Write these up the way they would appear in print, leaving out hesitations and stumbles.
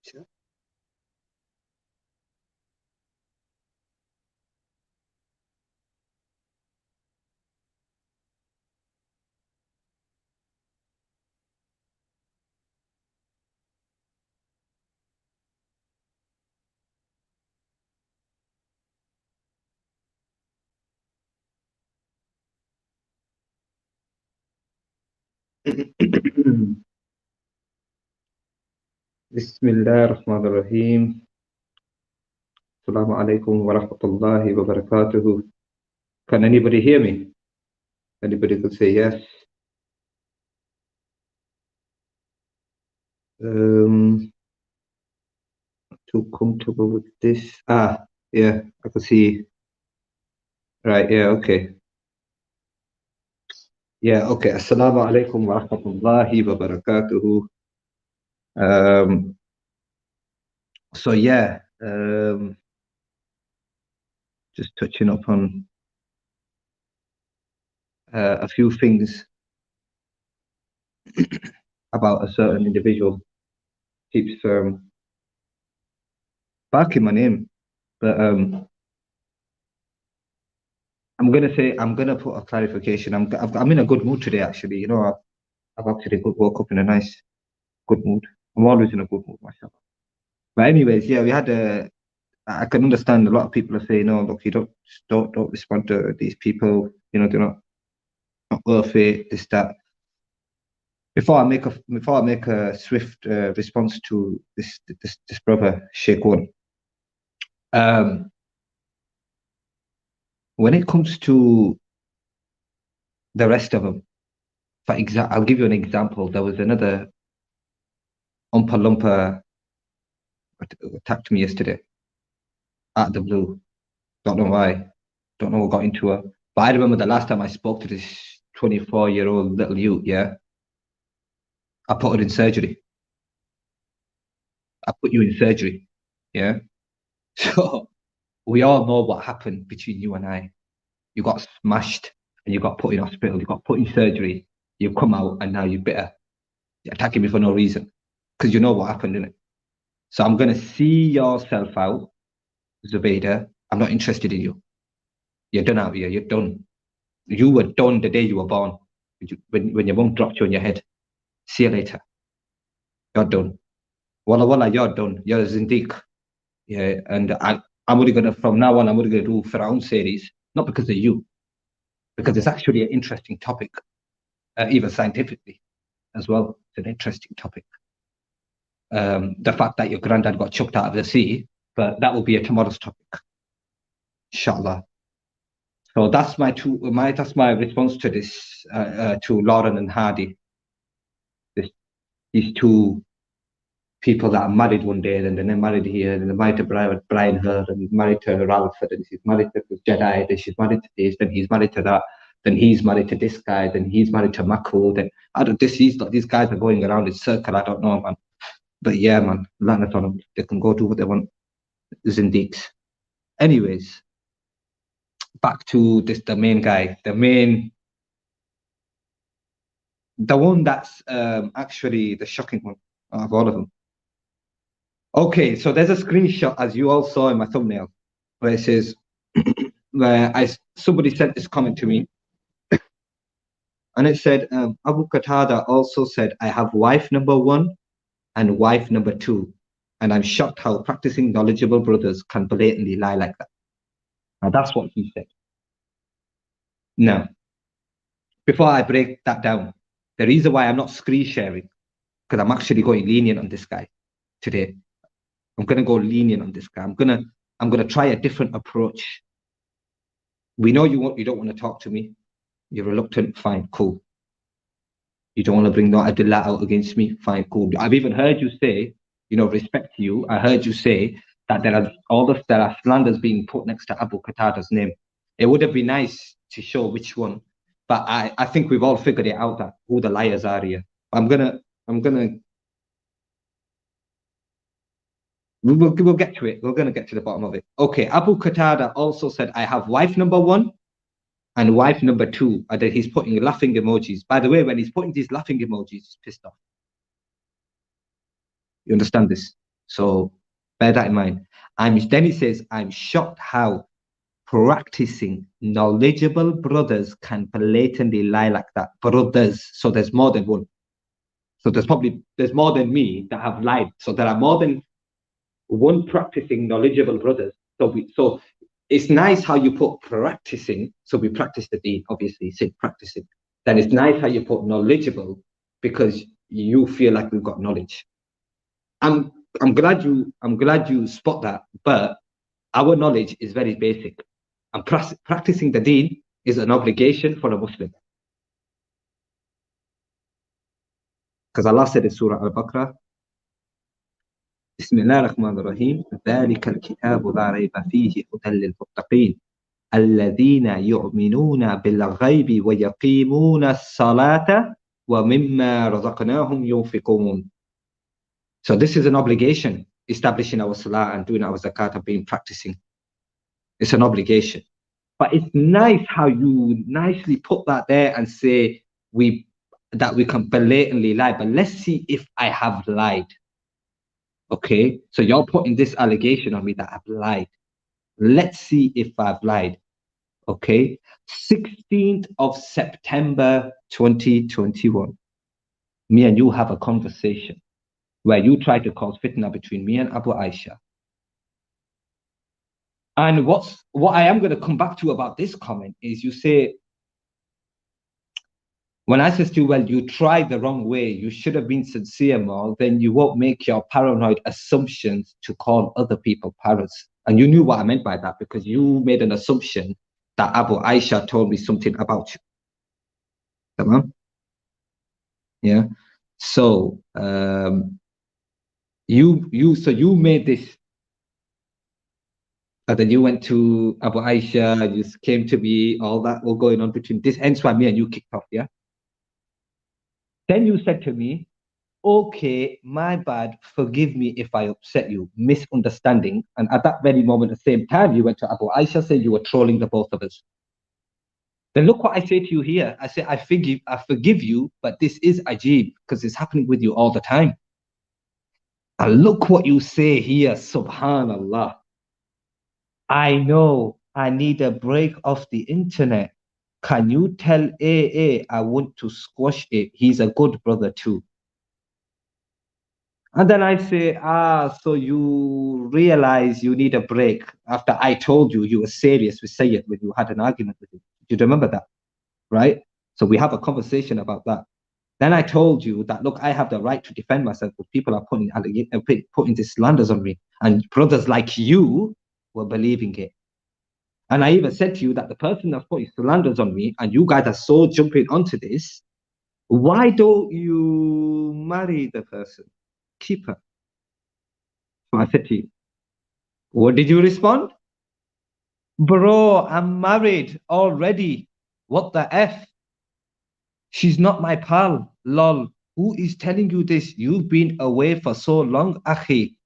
Sure. Bismillahirrahmanirrahim. Assalamu alaikum wa rahmatullahi wa barakatuhu. Can anybody hear me? Anybody could say yes. Too comfortable with this. Yeah, I can see. Right, yeah, okay. Yeah, okay. Assalamu alaikum wa rahmatullahi wa barakatuhu. So yeah, just touching up on a few things about a certain individual. Keeps barking my name, but I'm gonna put a clarification. I'm in a good mood today, actually. You know, I've actually woke up in a nice, good mood. I'm always in a good mood myself. But anyways, yeah, we had a. I can understand a lot of people are saying, "No, look, you don't respond to these people. You know, they're not worth it. This that." Before I make a swift response to this brother Sheikh One, um, when it comes to the rest of them, for example, I'll give you an example. There was another Umpa Lumpa attacked me yesterday out of the blue. Don't know why. Don't know what got into her. But I remember the last time I spoke to this 24-year-old little youth, yeah, I put her in surgery. I put you in surgery. Yeah. So we all know what happened between you and I. You got smashed and you got put in hospital. You got put in surgery. You come out and now you're bitter. You're attacking me for no reason. Because you know what happened, innit? So I'm gonna see yourself out, Zubaida. I'm not interested in you. You're done out here. You're done. You were done the day you were born. When your mum dropped you on your head. See you later. You're done. Walla walla, you're done. You're Zindiq. Yeah, and I'm only gonna from now on. I'm only gonna do Firaun series, not because of you, because it's actually an interesting topic, even scientifically as well. It's an interesting topic. The fact that your granddad got chucked out of the sea, but that will be a tomorrow's topic, inshallah. So that's my response to this to Lauren and Hardy. These two people that are married one day, and then they're married here, and they're married to Brian Hurd, and married to Ralford, and she's married to Jedi, then she's married to this, then he's married to that, then he's married to this guy, then he's married to Makul, then I don't these guys are going around in circle, I don't know, man. But yeah, man, Lanat on them. They can go do what they want. Zindiks. Anyways, back to the main guy, the one that's actually the shocking one of all of them. Okay, so there's a screenshot, as you all saw in my thumbnail, where it says, where somebody sent this comment to me, and it said, Abu Qatada also said, I have wife number one and wife number two, and I'm shocked how practicing knowledgeable brothers can blatantly lie like that. Now that's what he said. Now, before I break that down, the reason why I'm not screen sharing, because I'm actually going lenient on this guy today. I'm gonna go lenient on this guy. I'm gonna try a different approach. We know you don't want to talk to me. You're reluctant, fine, cool. You don't want to bring no adilla out against me, fine, cool. I've even heard you say, respect to you. I heard you say that there are slanders being put next to Abu Qatada's name. It would have been nice to show which one, but I think we've all figured it out that who the liars are here. We'll get to it. We're gonna get to the bottom of it. Okay, Abu Qatada also said, I have wife number one and wife number two, and then he's putting laughing emojis. By the way, when he's putting these laughing emojis, he's pissed off. You understand this? So bear that in mind. Then he says, I'm shocked how practicing knowledgeable brothers can blatantly lie like that. Brothers. So there's more than one. So there's more than me that have lied. So there are more than one practicing knowledgeable brothers. So it's nice how you put practicing. So we practice the deen, obviously, say practicing. Then it's nice how you put knowledgeable because you feel like we've got knowledge. I'm I'm glad you spot that, but our knowledge is very basic. And practicing the deen is an obligation for a Muslim. Because Allah said in Surah Al-Baqarah, بسم الله الرحمن الرحيم ذلك الكتاب لا ريب فيه هدى للمتقين الذين يؤمنون بالغيب ويقيمون الصلاة ومما رزقناهم ينفقون. So this is an obligation, establishing our salah and doing our zakat and being practicing. It's an obligation. But it's nice how you nicely put that there and say that we can blatantly lie. But let's see if I have lied. Okay, so you're putting this allegation on me that I've lied. Let's see if I've lied. Okay, 16th of September 2021. Me and you have a conversation where you try to cause fitna between me and Abu Aisha. And what I am going to come back to about this comment is you say, when I says to you, well, you tried the wrong way, you should have been sincere more, then you won't make your paranoid assumptions to call other people parrots. And you knew what I meant by that because you made an assumption that Abu Aisha told me something about you. Come on. Yeah. So you made this. And then you went to Abu Aisha, you came to me, all that all going on between this, hence why me and you kicked off, yeah? Then you said to me, okay, my bad, forgive me if I upset you, misunderstanding. And at that very moment, at the same time, you went to Abu Aisha, said you were trolling the both of us. Then look what I say to you here. I say, I forgive you, but this is ajib, because it's happening with you all the time. And look what you say here, subhanallah. I know I need a break off the internet. Can you tell AA I want to squash it? He's a good brother too. And then I say, so you realize you need a break after I told you you were serious with Sayyid when you had an argument with him. Do you remember that? Right? So we have a conversation about that. Then I told you that, look, I have the right to defend myself, but people are putting these slanders on me. And brothers like you were believing it. And I even said to you that the person that's putting slanders on me, and you guys are so jumping onto this, why don't you marry the person? Keep her. So I said to you, what did you respond? Bro, I'm married already. What the F? She's not my pal. Lol. Who is telling you this? You've been away for so long, Akhi.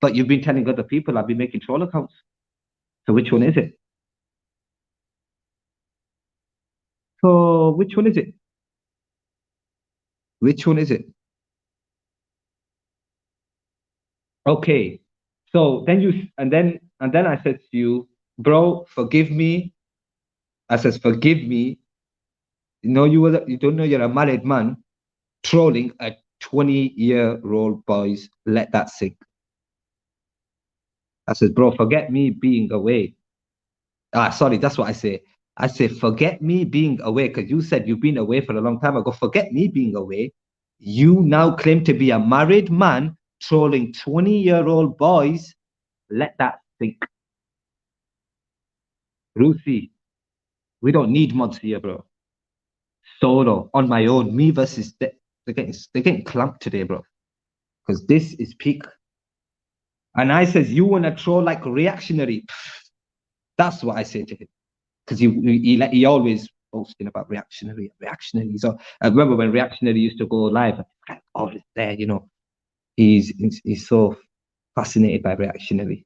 But you've been telling other people I've been making troll accounts. So which one is it? So which one is it? Which one is it? Okay. So then I said to you, bro, forgive me. I says, forgive me. You don't know you're a married man trolling a 20-year-old boys. Let that sink. I says, bro, forget me being away. Sorry, that's what I say. I say, forget me being away, because you said you've been away for a long time ago. Forget me being away. You now claim to be a married man trolling 20-year-old boys. Let that sink. Ruthie, we don't need mods here, bro. Solo, on my own, me versus they're getting clamped today, bro. Because this is peak. And I says, you want to troll like reactionary. That's what I say to him. Because he always boasting about reactionary. So I remember when reactionary used to go live, oh, it's there, He's so fascinated by reactionary.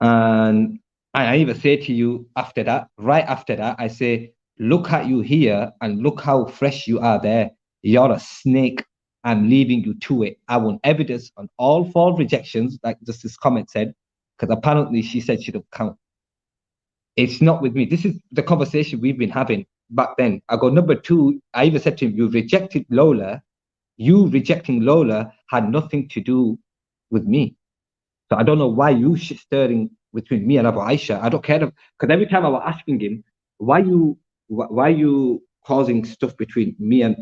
And I even say to you after that, right after that, I say, look at you here and look how fresh you are there. You're a snake. I'm leaving you to it. I want evidence on all four rejections, like just this comment said, because apparently she said she don't count. It's not with me. This is the conversation we've been having back then. I go, number two, I even said to him, you rejected Lola. You rejecting Lola had nothing to do with me. So I don't know why you shit stirring between me and Abu Aisha. I don't care because every time I was asking him, why you causing stuff between me and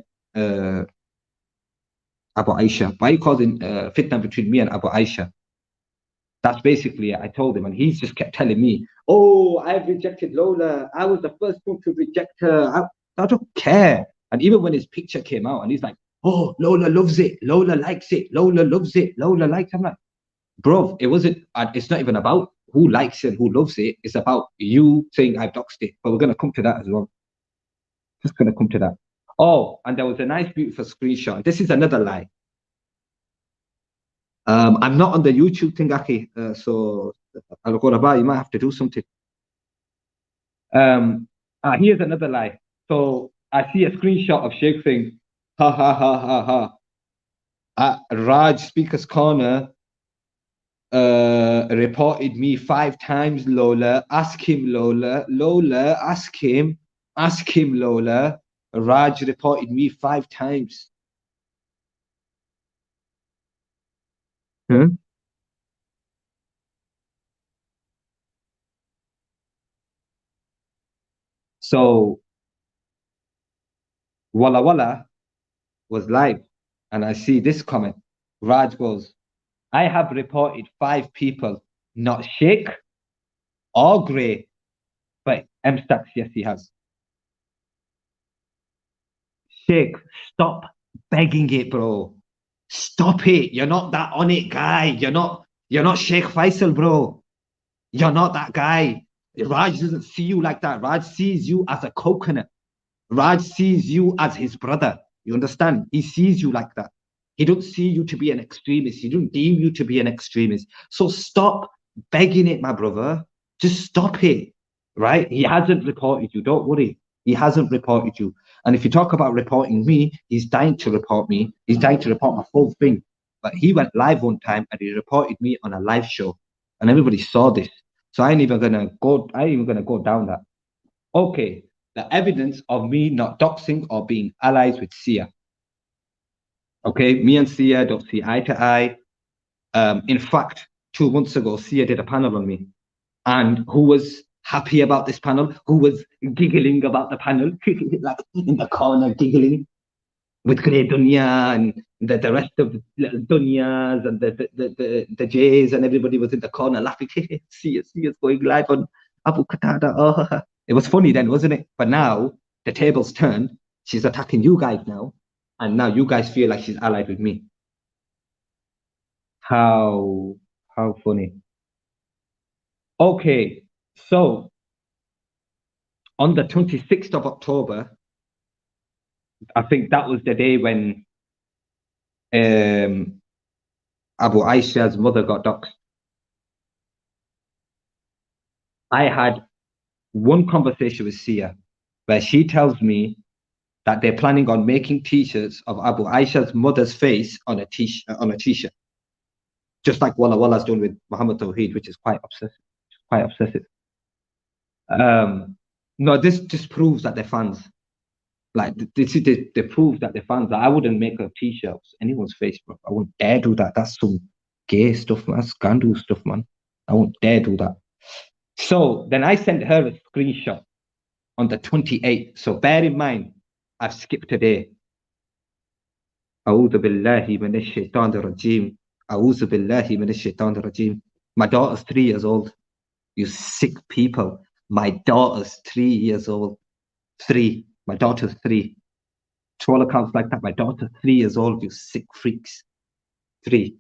Abu Aisha? Why are you causing fitna between me and Abu Aisha? That's basically it. I told him, and he's just kept telling me, "Oh, I've rejected Lola. I was the first one to reject her. I don't care." And even when his picture came out, and he's like, "Oh, Lola loves it. Lola likes it. Lola loves it. Lola likes." I'm like, bro, it wasn't. It's not even about who likes it and who loves it. It's about you saying I've doxed it. But we're gonna come to that as well. Just gonna come to that. Oh, and there was a nice, beautiful screenshot. This is another lie. I'm not on the YouTube thing, Aki. So Al Ghuraba, you might have to do something. Here's another lie. So I see a screenshot of Sheikh saying, ha ha ha ha ha. Raj Speaker's Corner reported me 5 times, Lola. Ask him, Lola. Lola, ask him. Ask him, Lola. Raj reported me 5 times. Huh? So Walla Walla was live, and I see this comment. Raj goes, I have reported 5 people, not Sheikh or Gray, but MStax, yes, he has. Sheikh, stop begging it, bro. Stop it. You're not that on it guy. You're not Sheikh Faisal, bro. You're not that guy. Raj doesn't see you like that. Raj sees you as a coconut. Raj sees you as his brother. You understand? He sees you like that. He don't see you to be an extremist. He don't deem you to be an extremist. So stop begging it, my brother. Just stop it. Right? He hasn't reported you. Don't worry. He hasn't reported you. And if you talk about reporting me, he's dying to report me. He's dying to report my full thing. But he went live one time and he reported me on a live show. And everybody saw this. So I ain't even gonna go down that. Okay, the evidence of me not doxing or being allies with Sia. Okay, me and Sia don't see eye to eye. In fact, 2 months ago, Sia did a panel on me. And who was happy about this panel? Who was giggling about the panel? Like in the corner, giggling with Grey Dunya and the rest of the little Dunyas and the Jays, and everybody was in the corner laughing. Sia's going live on Abu Qatada. Oh. It was funny then, wasn't it? But now the tables turned. She's attacking you guys now. And now you guys feel like she's allied with me. How funny. Okay, so on the 26th of October, I think that was the day when um, Abu Aisha's mother got doxxed. I had one conversation with Sia where she tells me that they're planning on making t-shirts of Abu Aisha's mother's face on a t-shirt, just like Walla Walla's done with Muhammad Tawheed, which is quite obsessive. Quite obsessive. Um, no, this just proves that they're fans. Like they prove that they're fans. Like, I wouldn't make a t-shirt of anyone's face, bro. I wouldn't dare do that. That's some gay stuff, man. That's scandal stuff, man. I won't dare do that. So then I sent her a screenshot on the 28th. So bear in mind, I've skipped a day. أعوذ بالله من الشيطان الرجيم. أعوذ بالله من الشيطان الرجيم. My daughter's 3 years old. You sick people. My daughter's 3 years old. 3. My daughter's 3. Troll accounts like that. My daughter's 3 years old. You sick freaks. 3.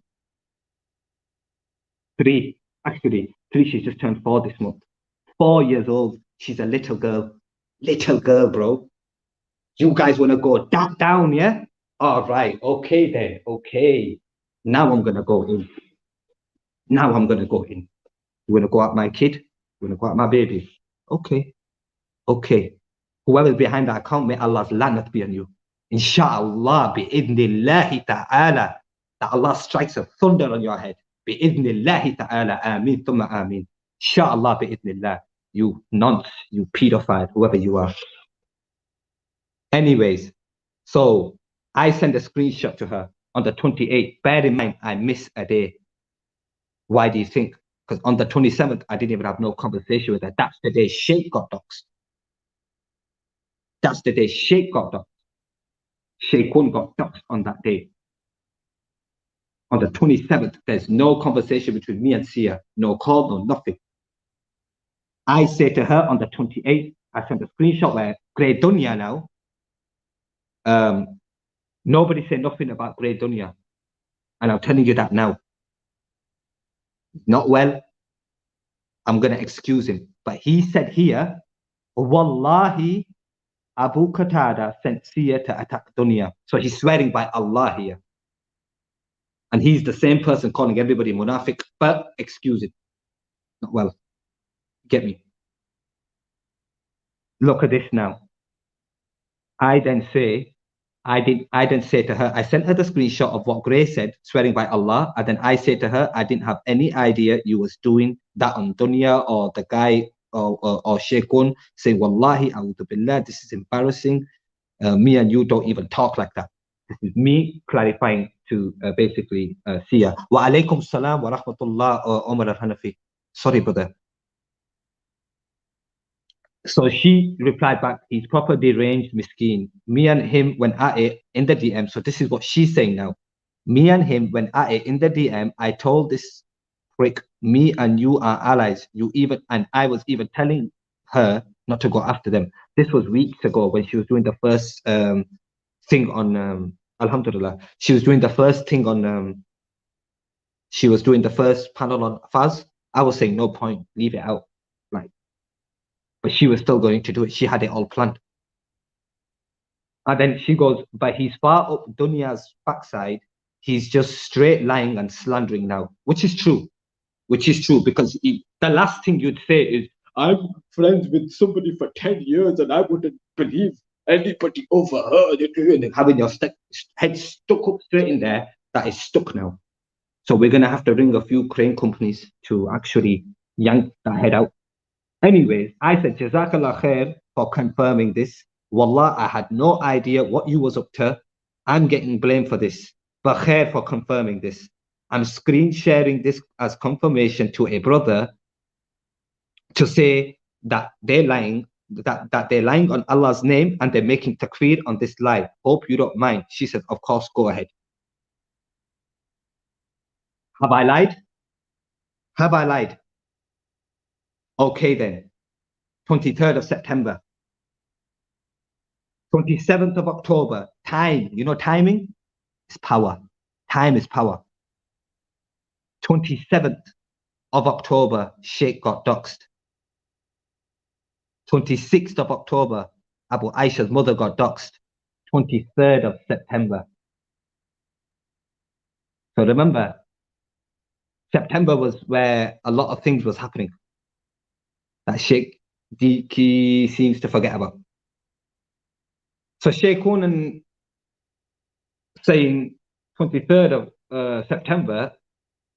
3. Actually, 3. She's just turned 4 this month. 4 years old. She's a little girl. Little girl, bro. You guys want to go that down, yeah? All right. Okay, then. Okay. Now I'm going to go in. Now I'm going to go in. You want to go at my kid? You want to go at my baby? Okay. Okay. Whoever's behind that account, may Allah's lanat be on you. Inshallah, bi'idhnillahi ta'ala, that Allah strikes a thunder on your head. Bi'idhnillahi ta'ala, ameen, thumma ameen. Inshallah, bi'idhnillah. You nonce, you pedophile, whoever you are. Anyways, so I sent a screenshot to her on the 28th. Bear in mind, I missed a day. Why do you think? Because on the 27th, I didn't even have no conversation with her. That's the day Sheikh got doxxed. That's the day Sheikh got doxxed. Sheikhun got doxxed on that day. On the 27th, there's no conversation between me and Sia. No call, no nothing. I say to her on the 28th, I sent a screenshot where Grey Dunya now. Nobody said nothing about Grey Dunya. And I'm telling you that now. Not well. I'm going to excuse him. But he said here, Wallahi, Abu Qatada sent Sia to attack Dunya. So he's swearing by Allah here. And he's the same person calling everybody munafiq, but excuse it. Not well. Get me? Look at this now. I then say to her, I sent her the screenshot of what Gray said, swearing by Allah. And then I say to her, I didn't have any idea you was doing that on Dunya or the guy or Sheikhun saying, Wallahi, a'udhu billah, this is embarrassing. Me and you don't even talk like that. This is me clarifying to basically Sia. Wa alaikum salam wa rahmatullah, Omar al-Hanafi. Sorry, brother. So she replied back, he's proper deranged, miskeen. Me and him went at it in the DM. So this is what she's saying now. Me and him went at it in the DM. I told this prick, me and you are allies. And I was even telling her not to go after them. This was weeks ago when she was doing the first thing on Alhamdulillah. She was doing the first thing on she was doing the first panel on Faz. I was saying no point, leave it out. Like, but she was still going to do it. She had it all planned. And then she goes, but he's far up Dunya's backside. He's just straight lying and slandering now, which is true. Which is true, because the last thing you'd say is, I'm friends with somebody for 10 years and I wouldn't believe anybody over her. And having your head stuck up straight in there, that is stuck now. So we're going to have to ring a few crane companies to actually yank that head out. Anyways, I said, Jazakallah khair for confirming this. Wallah, I had no idea what you was up to. I'm getting blamed for this. But khair for confirming this. I'm screen sharing this as confirmation to a brother to say that they're lying, that they're lying on Allah's name and they're making takfir on this lie. Hope you don't mind. She said, of course, go ahead. Have I lied? Have I lied? Okay then. 23rd of September. 27th of October. Time. You know timing? It's power. Time is power. 27th of October, Sheikh got doxxed. 26th of October, Abu Aisha's mother got doxxed. 23rd of September. So remember, September was where a lot of things was happening that Sheikh Diki seems to forget about. So Sheikh Conan saying 23rd of September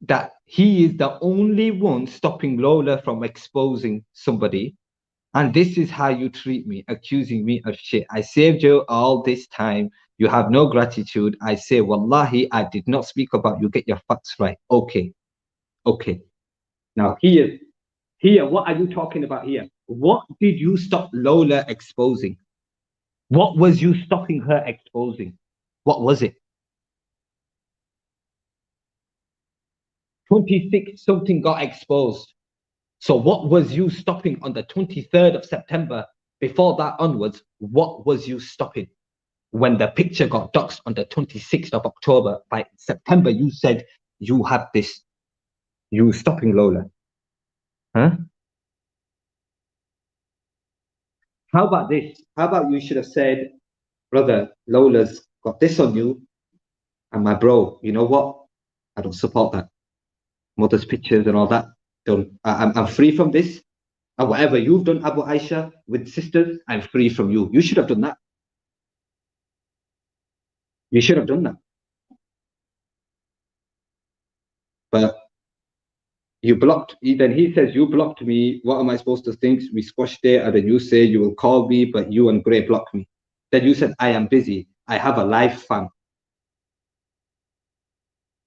that he is the only one stopping Lola from exposing somebody. And this is how you treat me, accusing me of shit. I saved you all this time. You have no gratitude. I say, Wallahi, I did not speak about you. Get your facts right. Okay. Okay. Now here, what are you talking about here? What did you stop Lola exposing? What was you stopping her exposing? What was it? 26 something got exposed. So what was you stopping on the 23rd of September? Before that onwards, what was you stopping? When the picture got doxed on the 26th of October, by September, you said you had this. You were stopping Lola. Huh? How about this? How about you should have said, brother, Lola's got this on you. And my bro, you know what? I don't support that. Mother's pictures and all that. I'm free from this. And whatever you've done, Abu Aisha, with sisters, I'm free from you. You should have done that. You should have done that. But you blocked. Then he says, you blocked me. What am I supposed to think? We squashed it. And then you say you will call me, but you and Gray blocked me. Then you said, I am busy. I have a life, fam.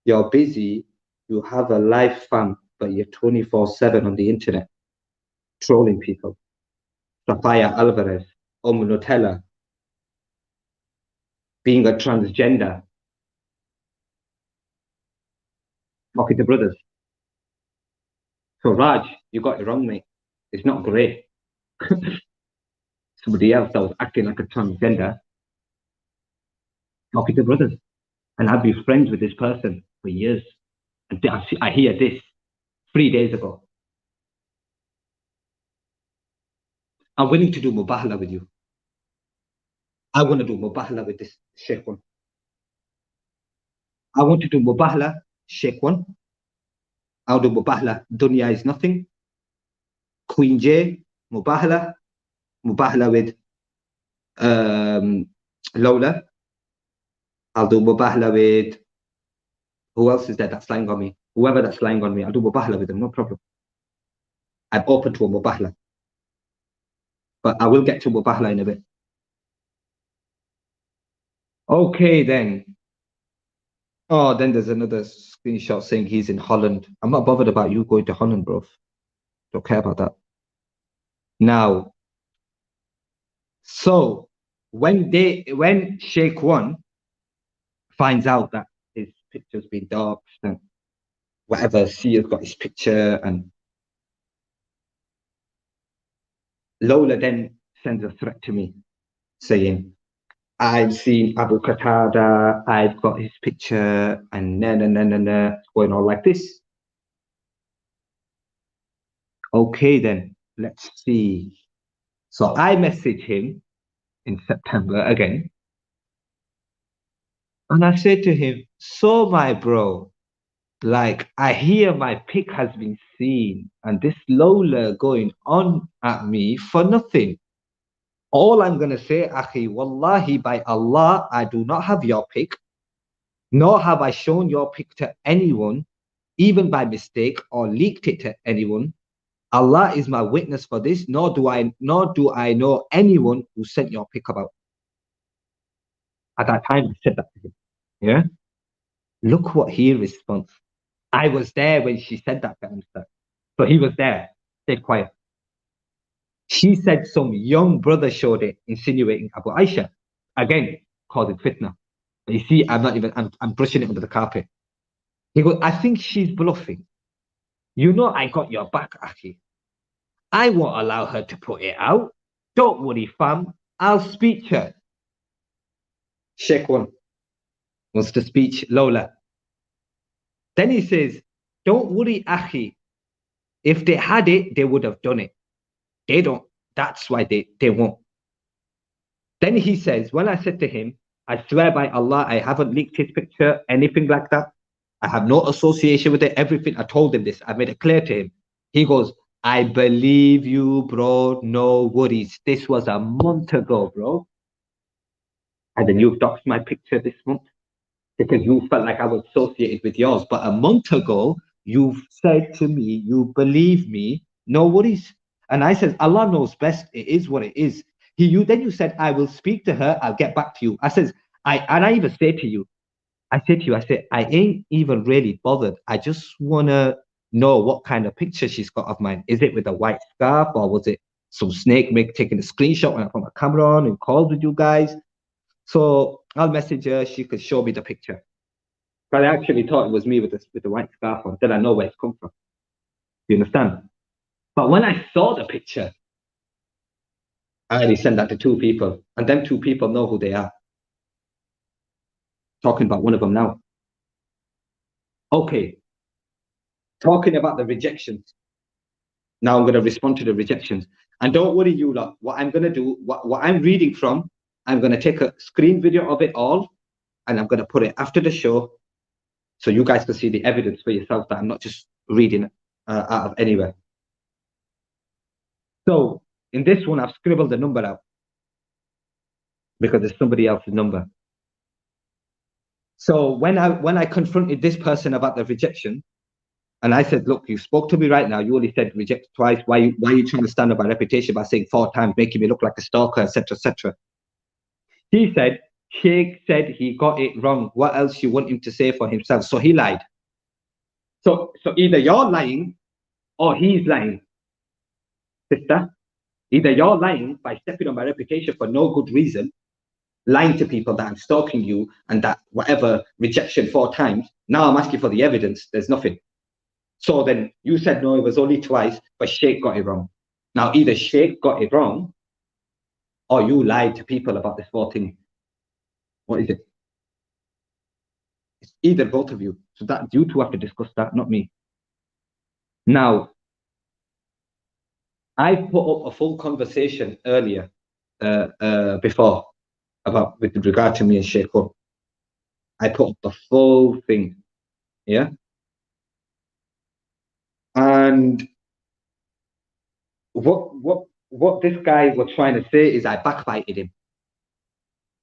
You're busy. You have a life, fam, but you're 24/7 on the internet, trolling people. Sapaya Alvarez, Nutella, being a transgender, talking to brothers. So Raj, you got it wrong, mate. It's not Gray. Somebody else that was acting like a transgender, talking to brothers. And I've been friends with this person for years. And I hear this 3 days ago. I'm willing to do mubahala with you. I want to do mubahala with this Sheikh one. I want to do mubahala, Sheikh one. I'll do mubahala. Dunya is nothing. Queen J, mubahala. Mubahala with Lola. I'll do mubahala with who else is there that's lying on me? Whoever that's lying on me, I'll do mubahala with them, no problem. I'm open to a mubahala. But I will get to mubahala in a bit. Okay, then. Oh, then there's another screenshot saying he's in Holland. I'm not bothered about you going to Holland, bro. Don't care about that. Now, so when Sheikh One finds out that his picture's been doxed and whatever, Sia's got his picture, and Lola then sends a threat to me saying, I've seen Abu Qatada, I've got his picture, and it's going on like this. Okay, then let's see. So I message him in September again, and I said to him, so my bro, like I hear my pic has been seen, and this Lola going on at me for nothing. All I'm gonna say, Akhi, wallahi, by Allah, I do not have your pic, nor have I shown your pic to anyone, even by mistake, or leaked it to anyone. Allah is my witness for this, nor do I know anyone who sent your pic about. At that time, I said that to him. Yeah. Look what he responds. I was there when she said that to him, sir. So he was there, stayed quiet. She said some young brother showed it, insinuating Abu Aisha. Again, causing fitna. But you see, I'm brushing it under the carpet. He goes, I think she's bluffing. You know, I got your back, Aki. I won't allow her to put it out. Don't worry, fam. I'll speak to her. Sheikh One wants to speak Lola. Then he says, don't worry, Aki. If they had it, they would have done it. They don't. That's why they won't. Then he says, when I said to him, I swear by Allah, I haven't leaked his picture, anything like that. I have no association with it. Everything. I told him this. I made it clear to him. He goes, I believe you, bro. No worries. This was a month ago, bro. And then you've doxed my picture this month because you felt like I was associated with yours. But a month ago, you've said to me, you believe me, no worries. And I said, Allah knows best. It is what it is. Then you said, I will speak to her. I'll get back to you. I even say to you, I said, I ain't even really bothered. I just want to know what kind of picture she's got of mine. Is it with a white scarf or was it some snake taking a screenshot when I put my camera on and called with you guys? So I'll message her. She could show me the picture. But I actually thought it was me with the white scarf on. Then I know where it's come from. You understand? But when I saw the picture, I already sent that to two people. And them two people know who they are. Talking about one of them now. Okay. Talking about the rejections. Now I'm going to respond to the rejections. And don't worry, you lot. What I'm going to do, what I'm reading from, I'm going to take a screen video of it all, and I'm going to put it after the show, so you guys can see the evidence for yourself that I'm not just reading out of anywhere. So in this one, I've scribbled the number out because it's somebody else's number. So when I confronted this person about the rejection, and I said, look, you spoke to me right now. You only said reject twice. Why are you trying to stand up my reputation by saying 4 times, making me look like a stalker, etc., etc.? He said, Sheikh said he got it wrong. What else you want him to say for himself? So he lied. So either you're lying or he's lying, sister. Either you're lying by stepping on my reputation for no good reason, lying to people that I'm stalking you and that whatever rejection 4 times. Now I'm asking for the evidence. There's nothing. So then you said no, it was only twice, but Sheikh got it wrong. Now either Sheikh got it wrong or you lied to people about this whole thing. What is it? It's either both of you. So that you two have to discuss that, not me. Now, I put up a full conversation earlier, before, about with regard to me and Sheikh Hur. I put up the full thing, yeah. And what this guy was trying to say is I backbited him.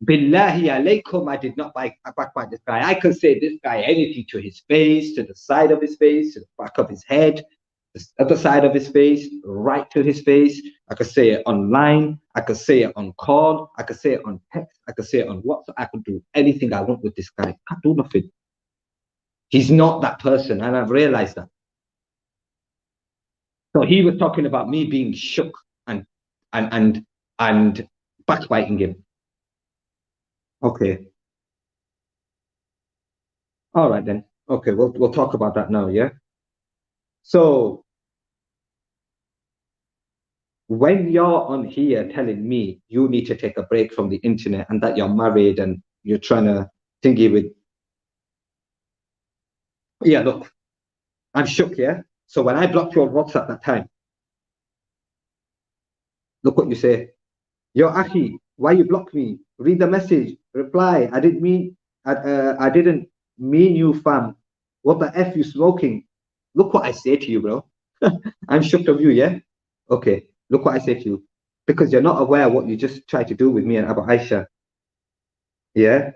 Billahi alaykum, I did not backbite this guy. I could say this guy anything to his face, to the side of his face, to the back of his head, the other side of his face, right to his face. I could say it online. I could say it on call. I could say it on text. I could say it on WhatsApp. I could do anything I want with this guy. I can't do nothing. He's not that person, and I've realized that. So he was talking about me being shook and backbiting him. Okay. All right then. Okay, we'll talk about that now, yeah? So when you're on here telling me you need to take a break from the internet and that you're married and you're trying to thingy with, yeah, look, I'm shook, yeah? So when I blocked you on WhatsApp that time, look what you say. Yo, Aki, why you block me? Read the message, reply. I didn't mean you, fam. What the F you smoking? Look what I say to you, bro. I'm shocked of you, yeah? Okay, look what I say to you. Because you're not aware what you just tried to do with me and Abu Aisha. Yeah?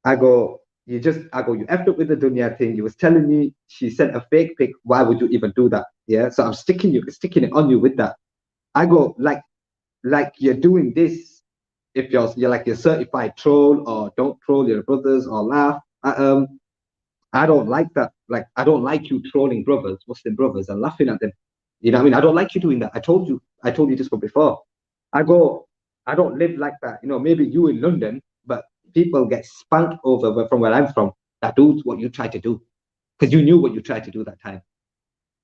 You effed up with the dunya thing. You was telling me she sent a fake pic. Why would you even do that? Yeah. So I'm sticking it on you with that. I go, like you're doing this if you're like you're certified troll or don't troll your brothers or laugh. I don't like that. Like I don't like you trolling brothers, Muslim brothers, and laughing at them. You know what I mean? I don't like you doing that. I told you this one before. I go, I don't live like that. You know, maybe you in London, but people get spanked over from where I'm from that do what you tried to do. Because you knew what you tried to do that time.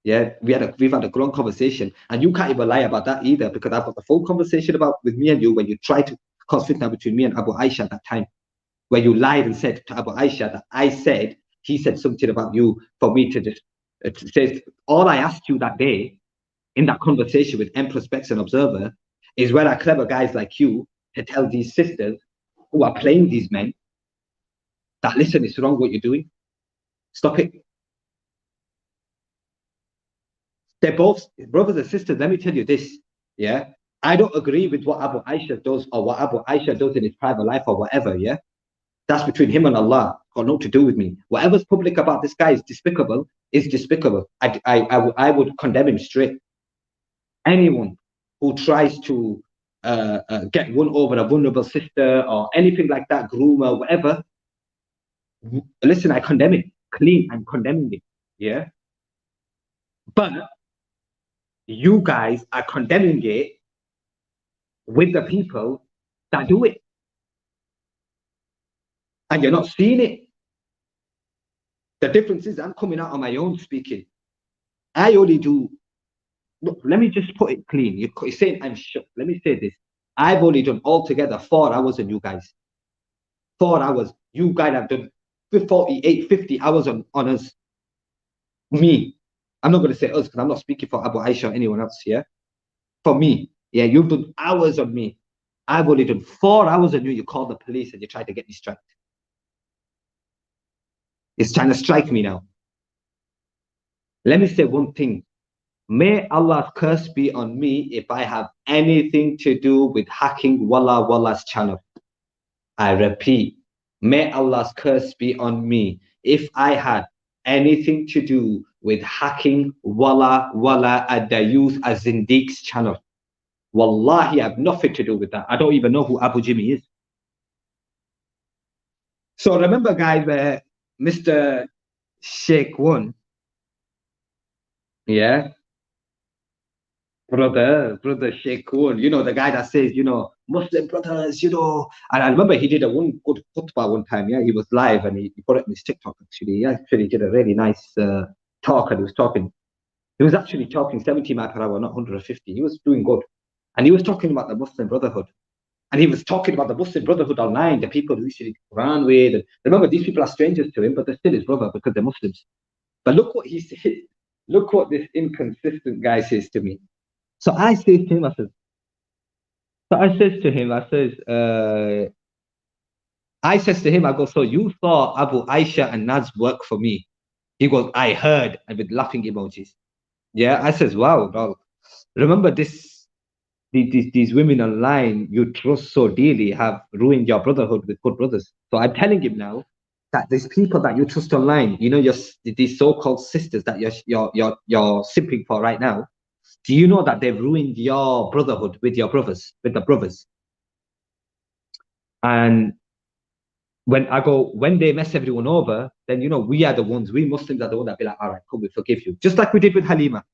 Yeah, we've had a long conversation, and you can't even lie about that either, because I've got the full conversation about with me and you when you tried to cause fitna between me and Abu Aisha at that time, where you lied and said to Abu Aisha that I said he said something about you for me to just it says all I asked you that day in that conversation with Empress Bex and Observer is where are clever guys like you to tell these sisters who are playing these men that listen, it's wrong what you're doing. Stop it. They're both brothers and sisters. Let me tell you this. Yeah. I don't agree with what Abu Aisha does or what Abu Aisha does in his private life or whatever. Yeah. That's between him and Allah. Got nothing to do with me. Whatever's public about this guy is despicable. Is despicable. I would condemn him straight. Anyone who tries to get one over a vulnerable sister or anything like that, groomer, whatever, listen, I condemn it. Clean, I'm condemning it. Yeah. But you guys are condemning it with the people that do it. And you're not seeing it. The difference is I'm coming out on my own speaking. I only do. Look, let me just put it clean. You're saying I'm shocked. Let me say this. I've only done altogether 4 hours on you guys. 4 hours. You guys have done 48, 50 hours on us. Me. I'm not going to say us because I'm not speaking for Abu Aisha or anyone else here. For me. Yeah, you've done hours on me. I've only done 4 hours on you. You called the police and you tried to get me striked. It's trying to strike me now. Let me say one thing. May Allah's curse be on me if I have anything to do with hacking Wallah's channel. I repeat, May Allah's curse be on me if I had anything to do with hacking Wala at the youth as Zindiq's channel. Wallahi, I have nothing to do with that. I don't even know who Abu Jimmy is. So remember, guys, where Mr. Sheikh won, yeah, brother Sheikh Won, the guy that says, Muslim brothers, and I remember he did a one good khutbah one time, yeah, he was live and he put it on his TikTok actually. He actually did a really nice talk and he was actually talking 70 miles per hour, not 150. He was doing good. And he was talking about the Muslim Brotherhood. And he was talking about the Muslim Brotherhood online, the people who used to read the Quran with. And remember, these people are strangers to him, but they're still his brother because they're Muslims. But look what he said. Look what this inconsistent guy says to me. So I say to him, I says to him, I go, so you saw Abu Aisha and Naz work for me. He goes, I heard, and with laughing emojis. Yeah, I says, wow, dog. Remember these women online you trust so dearly have ruined your brotherhood with good brothers. So I'm telling him now that these people that you trust online, these so-called sisters that you're simping for right now, do you know that they've ruined your brotherhood with the brothers? And when they mess everyone over, then we Muslims are the ones that be like, all right, cool, we forgive you. Just like we did with Halima.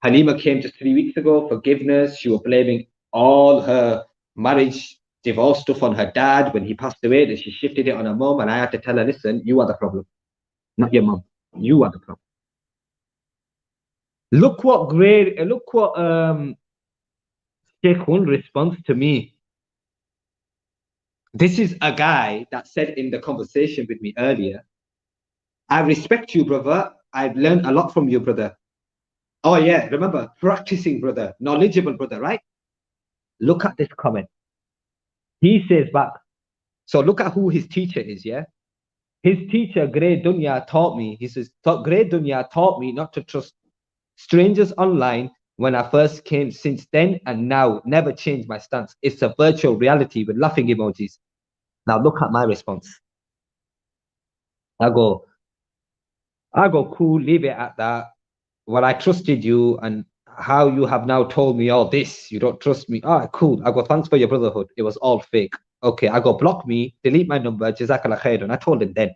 Halima came just 3 weeks ago, forgiveness. She was blaming all her marriage, divorce stuff on her dad when he passed away. Then she shifted it on her mom, and I had to tell her, listen, you are the problem, not your mom. You are the problem. Look what Sheikh Hun responds to me. This is a guy that said in the conversation with me earlier, I respect you, brother. I've learned a lot from you, brother. Oh, yeah, remember, practicing brother, knowledgeable brother, right? Look at this comment. He says back, so look at who his teacher is, yeah? His teacher, Grey Dunya, taught me, he says, Grey Dunya taught me not to trust strangers online when I first came. Since then and now, never changed my stance. It's a virtual reality with laughing emojis. Now look at my response. I go, cool, leave it at that. Well, I trusted you, and how you have now told me all this, you don't trust me. All right, cool. I go, thanks for your brotherhood. It was all fake. Okay, I go, block me, delete my number, Jazakallah khair. And I told him then.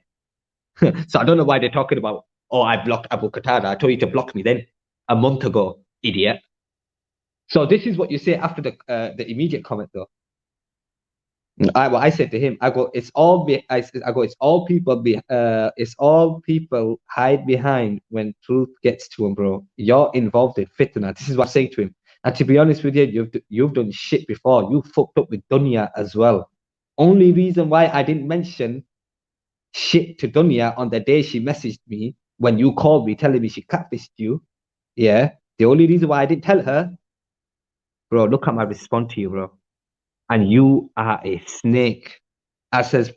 So I don't know why they're talking about, oh, I blocked Abu Qatada. I told you to block me then a month ago, idiot. So this is what you say after the immediate comment, though. I said to him, I go, it's all people hide behind when truth gets to them, bro. You're involved in fitna. This is what I'm saying to him. And to be honest with you, you've done shit before. You fucked up with Dunya as well. Only reason why I didn't mention shit to Dunya on the day she messaged me when you called me telling me she catfished you. Yeah. The only reason why I didn't tell her, bro, look at my response to you, bro. And you are a snake. I says,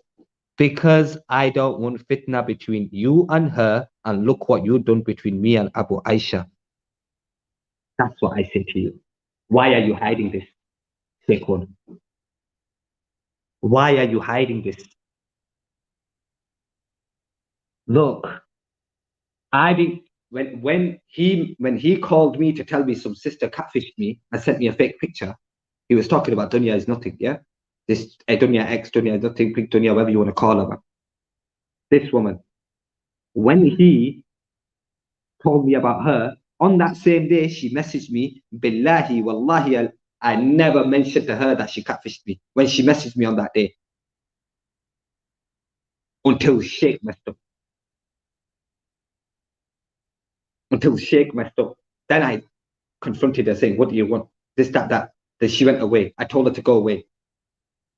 because I don't want fitna between you and her, and look what you've done between me and Abu Aisha. That's what I say to you. Why are you hiding this, Sheikh One? Why are you hiding this? Look, I didn't when he called me to tell me some sister catfished me and sent me a fake picture, he was talking about Dunya is nothing, yeah? This Dunya X, Dunya is nothing, big Dunya, whatever you want to call her. This woman. When he told me about her, on that same day, she messaged me, Billahi, Wallahi, I never mentioned to her that she catfished me when she messaged me on that day. Until Sheikh messed up. Then I confronted her saying, what do you want? This, that, that. Then she went away. I told her to go away.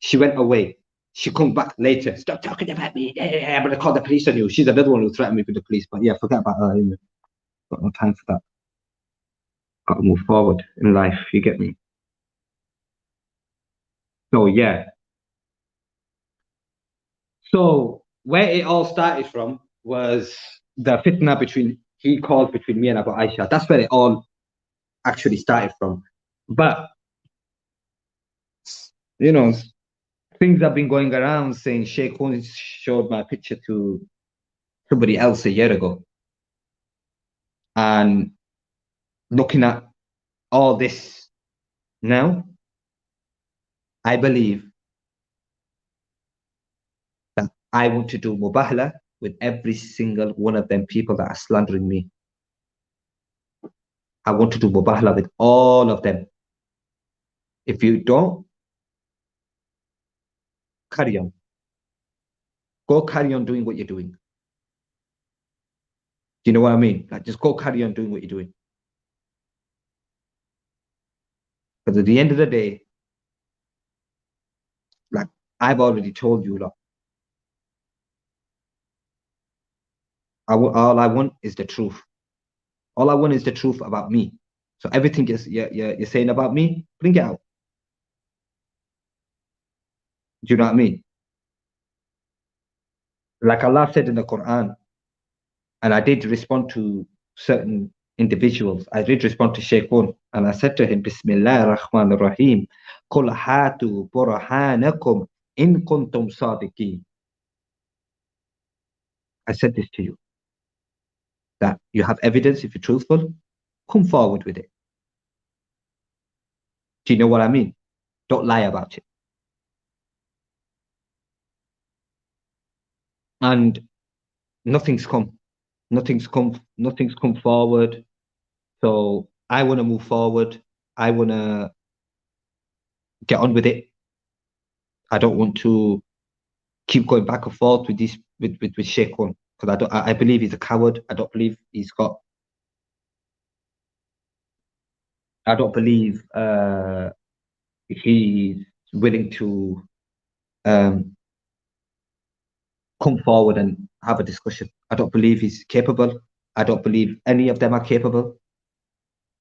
She went away. She come back later. Stop talking about me. I'm going to call the police on you. She's another one who threatened me with the police. But yeah, forget about her. Got no time for that. Got to move forward in life. You get me? So yeah. So where it all started from was the fitna he called between me and Abu Aisha. That's where it all actually started from. But you know, Things have been going around saying Sheikh Khun showed my picture to somebody else a year ago. And looking at all this now, I believe that I want to do mubahala with every single one of them people that are slandering me. I want to do mubahala with all of them. If you don't, carry on. Go carry on doing what you're doing. Do you know what I mean? Like, just go carry on doing what you're doing. Because at the end of the day, like I've already told you, look, all I want is the truth. All I want is the truth about me. So everything you're saying about me, bring it out. Do you know what I mean? Like Allah said in the Quran, and I did respond to certain individuals. I did respond to Shaykhun, and I said to him, Bismillah ar-Rahman ar-Rahim, Qul hatu burhanakum in kuntum sadiqeen. I said this to you, that you have evidence if you're truthful, come forward with it. Do you know what I mean? Don't lie about it. And nothing's come. Nothing's come forward. So I want to move forward. I want to get on with it. I don't want to keep going back and forth with this with Sheikh Khun, because I believe he's a coward. I don't believe he's got. I don't believe he's willing to come forward and have a discussion. I don't believe he's capable. I don't believe any of them are capable.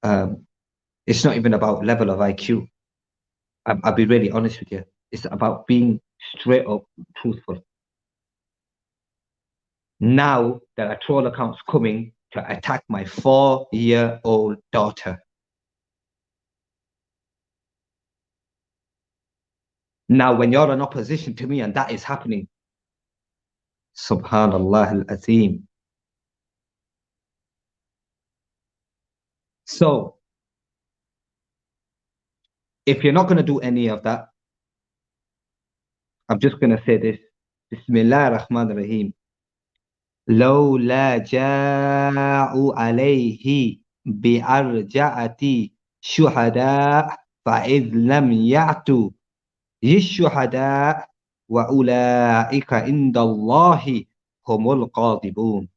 It's not even about level of IQ. I'll be really honest with you. It's about being straight up truthful. Now there are troll accounts coming to attack my 4-year-old daughter. Now, when you're in opposition to me and that is happening, Subhanallah al-Azim. So, if you're not going to do any of that, I'm just going to say this. Bismillah ar-Rahman ar-Rahim. لولا جاءوا عليه بأرجعة شهداء فإذ لم يأتوا للشهداء وأولئك عند الله هم القاذبون.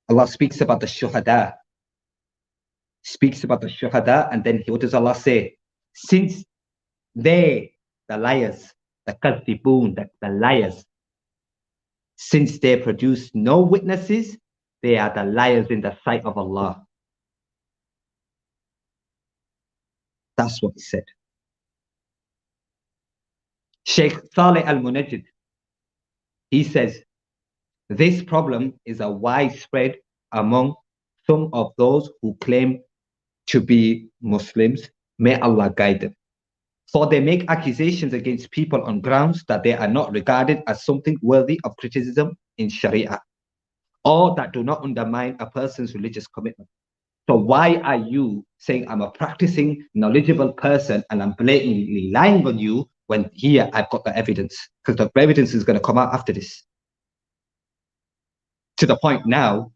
Allah speaks about the shuhada. Speaks about the shuhada, and then what does Allah say? Since they, the liars, the kadhibun, the liars, since they produce no witnesses, they are the liars in the sight of Allah. That's what he said. Sheikh Saleh al-Munajjid, he says, this problem is a widespread among some of those who claim to be Muslims. May Allah guide them. For they make accusations against people on grounds that they are not regarded as something worthy of criticism in Sharia, or that do not undermine a person's religious commitment. So why are you saying I'm a practicing, knowledgeable person and I'm blatantly lying on you when here I've got the evidence? Because the evidence is going to come out after this. To the point now,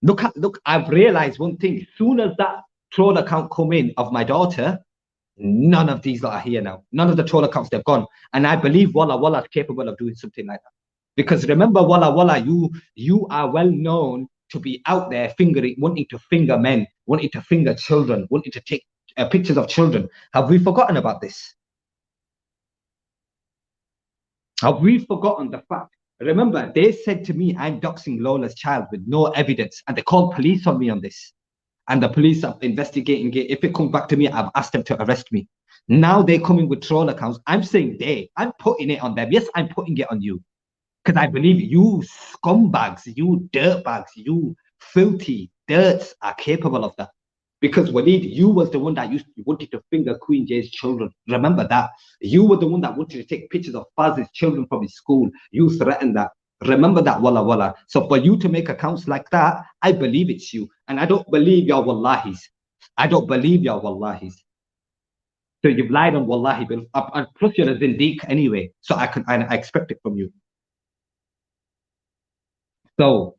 look, I've realized one thing. As soon as that troll account come in of my daughter, none of these are here now. None of the troll accounts, they've gone. And I believe Walla Walla is capable of doing something like that. Because remember, Walla Walla, you are well known to be out there fingering, wanting to finger men, wanting to finger children, wanting to take pictures of children. Have we forgotten about this? Have we forgotten the fact? Remember, they said to me, I'm doxing Lola's child with no evidence, and they called police on me on this. And the police are investigating it. If it comes back to me, I've asked them to arrest me. Now they're coming with troll accounts. I'm saying I'm putting it on them. Yes, I'm putting it on you. Because I believe you scumbags, you dirtbags, you filthy dirts are capable of that. Because Walid, you was the one that you wanted to finger Queen Jay's children. Remember that. You were the one that wanted to take pictures of Faz's children from his school. You threatened that. Remember that, walla walla. So for you to make accounts like that, I believe it's you. And I don't believe your wallahis. I don't believe your wallahis. So you've lied on wallahi, and plus you're a zindiq anyway. So I expect it from you. So,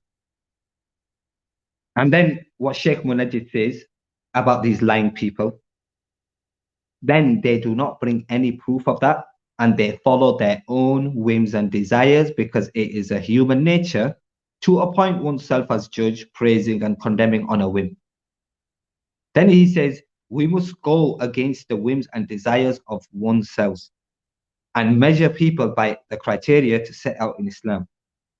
and then what Sheikh Munajid says about these lying people, then they do not bring any proof of that, and they follow their own whims and desires, because it is a human nature to appoint oneself as judge, praising and condemning on a whim. Then he says, we must go against the whims and desires of oneself and measure people by the criteria to set out in Islam.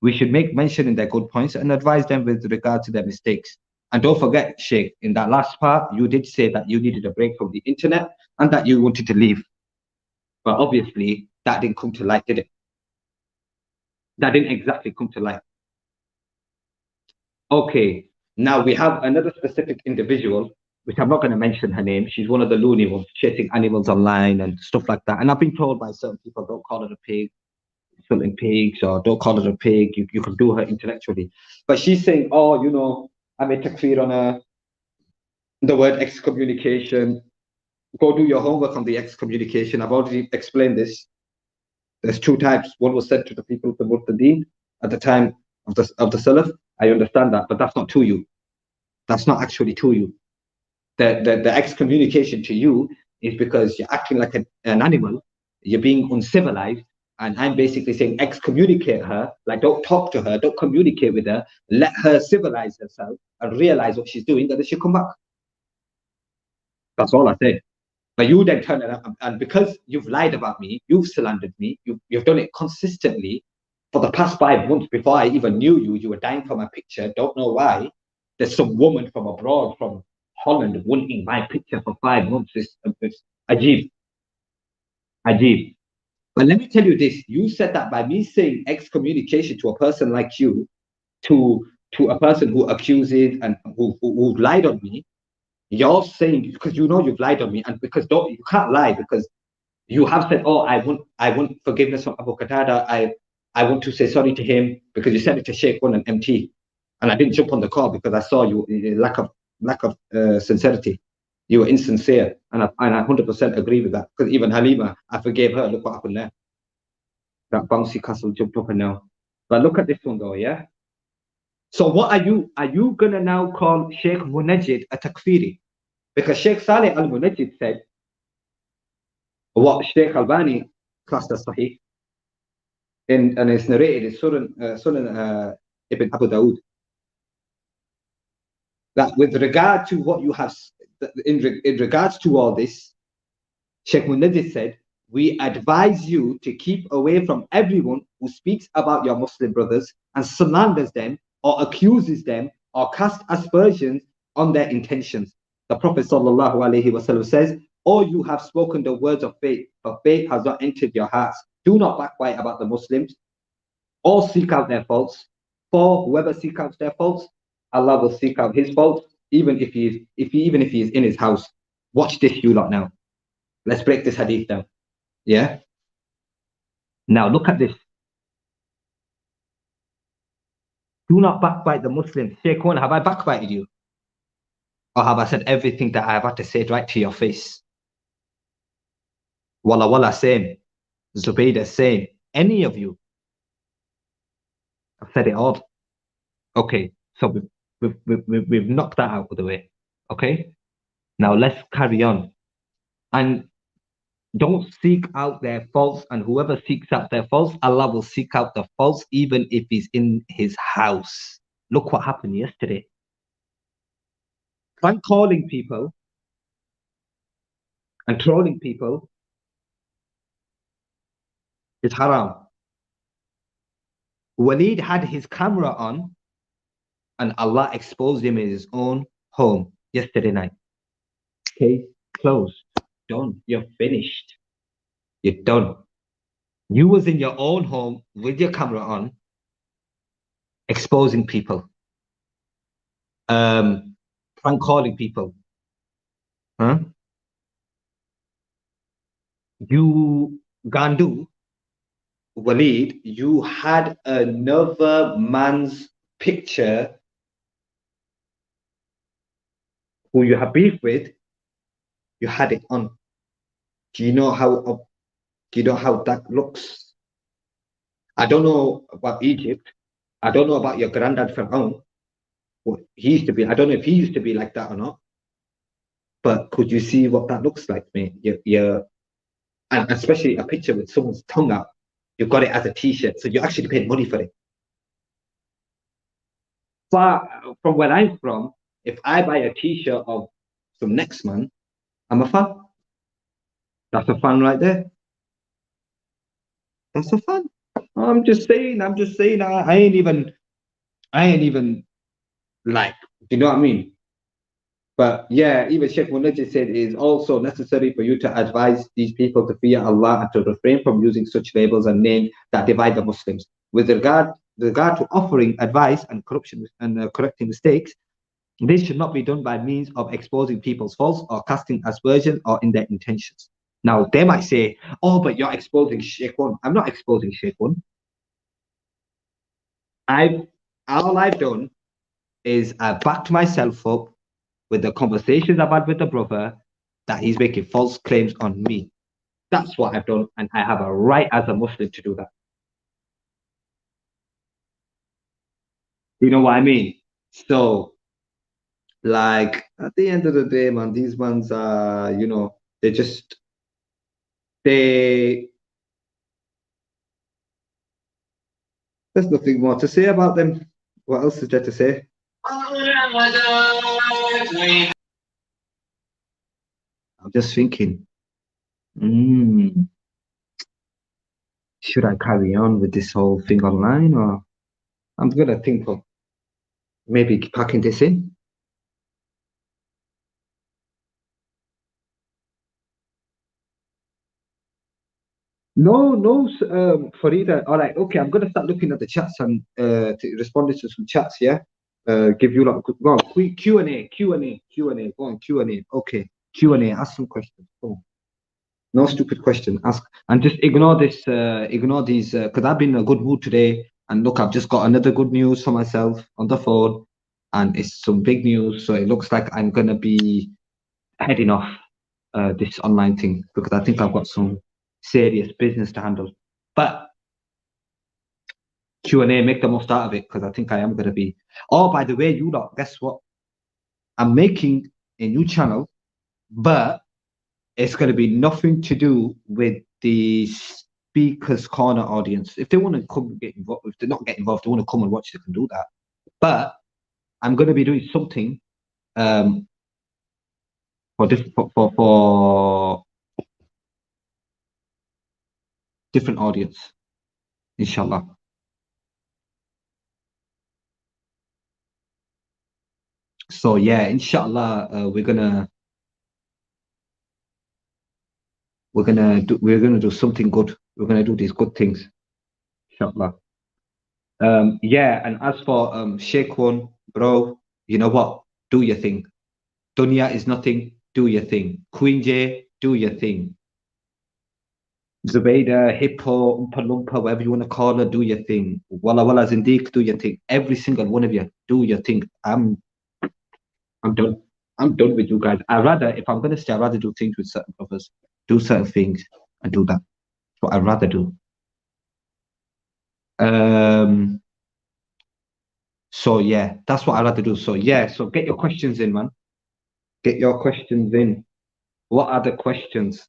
We should make mention in their good points and advise them with regard to their mistakes. And don't forget, Sheikh, in that last part, you did say that you needed a break from the internet and that you wanted to leave. But obviously, that didn't come to light, did it? That didn't exactly come to light. Okay, now we have another specific individual, which I'm not going to mention her name. She's one of the loony ones, chasing animals online and stuff like that. And I've been told by certain people, don't call her a pig, insulting pigs, or don't call her a pig. You can do her intellectually. But she's saying, oh, you know, I made takfir on the word excommunication. Go do your homework on the excommunication. I've already explained this. There's two types. One was said to the people of the Murtadeen at the time of the Salaf. I understand that, but that's not to you. That's not actually to you. The excommunication to you is because you're acting like an animal, you're being uncivilized, and I'm basically saying excommunicate her, like don't talk to her, don't communicate with her, let her civilize herself and realize what she's doing, and then she'll come back. That's all I say. But you then turn it up, and because you've lied about me, you've slandered me, you've done it consistently for the past 5 months. Before I even knew you, you were dying for my picture. Don't know why. There's some woman from abroad, from Holland, wanting my picture for 5 months. It's ajib. Ajib. But let me tell you this: you said that by me saying excommunication to a person like you, to a person who accuses and who lied on me, you're saying, because you know you've lied on me, and because you can't lie, because you have said, oh, I want forgiveness from Abu Qatada. I want to say sorry to him, because you said it to Sheikh One and MT, and I didn't jump on the call because I saw you lack of sincerity. You were insincere, and I 100% agree with that. Because even Halima, I forgave her. Look what happened there. That bouncy castle jumped up and now. But look at this one though, yeah. So what are you gonna now call Sheikh Munajid a takfiri? Because Sheikh Saleh Al Munajid said what Sheikh Albani classed as sahih, and it's narrated in Sunan Ibn Abu Dawood, that with regard to what you have, in regards to all this, Sheikh Munajid said, we advise you to keep away from everyone who speaks about your Muslim brothers and slanders them or accuses them or casts aspersions on their intentions. The Prophet ﷺ says, or you have spoken the words of faith, but faith has not entered your hearts. Do not backbite about the Muslims or seek out their faults. For whoever seeks out their faults, Allah will seek out his faults, even if he is in his house. Watch this, you lot now. Let's break this hadith down. Yeah. Now look at this. Do not backbite the Muslims. Sheikh One, have I backbited you? Or have I said everything that I have had to say right to your face? Walla Walla, same. Zubaydah, same. Any of you? I've said it all. Okay, so we've knocked that out of the way. Okay, now let's carry on. And don't seek out their faults, and whoever seeks out their faults, Allah will seek out the faults, even if he's in his house. Look what happened yesterday. Prank calling people and trolling people is haram. Walid had his camera on, and Allah exposed him in his own home yesterday night. Case closed. Done. You're finished. You're done. You was in your own home with your camera on, exposing people, prank calling people, Huh? You, Gandu, Walid, you had another man's picture who you have beef with, you had it on. Do you know do you know how that looks? I don't know about Egypt. I don't know about your granddad Pharaoh. What he used to be. I don't know if he used to be like that or not. But could you see what that looks like, mate? And especially a picture with someone's tongue out. You got it as a T-shirt, so you actually paid money for it. But from where I'm from, if I buy a T-shirt of some next man, I'm a fan. That's a fan right there. That's a fan. I'm just saying. I'm just saying. I ain't even. I ain't even like. You know what I mean? But yeah, even Sheikh Munajjid said it is also necessary for you to advise these people to fear Allah and to refrain from using such labels and names that divide the Muslims. With regard to offering advice and corruption and correcting mistakes, this should not be done by means of exposing people's faults or casting aspersion or in their intentions. Now they might say, "Oh, but you're exposing Sheikh One." I'm not exposing Sheikh One. I've all I've done is I backed myself up with the conversations I've had with the brother that he's making false claims on me. That's what I've done, and I have a right as a Muslim to do that. You know what I mean? So, like at the end of the day, man, these ones are, they just they. There's nothing more to say about them. What else is there to say? I'm just thinking, mm, should I carry on with this whole thing online, or I'm gonna think of maybe packing this in. No, no, Farida. All right, okay. I'm gonna start looking at the chats and responding to some chats. Yeah, give you like go on Q and A, Q and A, Q and A. Go on Q and A. Okay, Q and A. Ask some questions. Go on. No stupid question. Ask and just ignore this. Ignore these because I've been in a good mood today. And look, I've just got another good news for myself on the phone, and it's some big news. So it looks like I'm gonna be heading off this online thing because I think I've got some serious business to handle. But Q&A, make the most out of it because I think I am going to be. Oh, by the way, you lot, guess what? I'm making a new channel, but it's going to be nothing to do with the Speakers Corner audience. If they want to come get involved, if they're not get involved, they want to come and watch, they can do that. But I'm going to be doing something um, for different audience, inshallah. So yeah, inshallah, we're gonna do something good. We're gonna do these good things, inshallah. Yeah, and as for Sheikh One, bro, you know what? Do your thing. Dunya is nothing. Do your thing. Queen J, do your thing. Zubaydah, Hippo, Oompa Loompa, whatever you want to call her, do your thing. Walla Walla Zindiq, do your thing. Every single one of you, do your thing. I'm done. I'm done with you guys. If I'm gonna stay, I'd rather do things with certain brothers, do certain things, and do that. That's what I'd rather do. Um, so yeah, that's what I'd rather do. So yeah, so get your questions in, man. Get your questions in. What are the questions?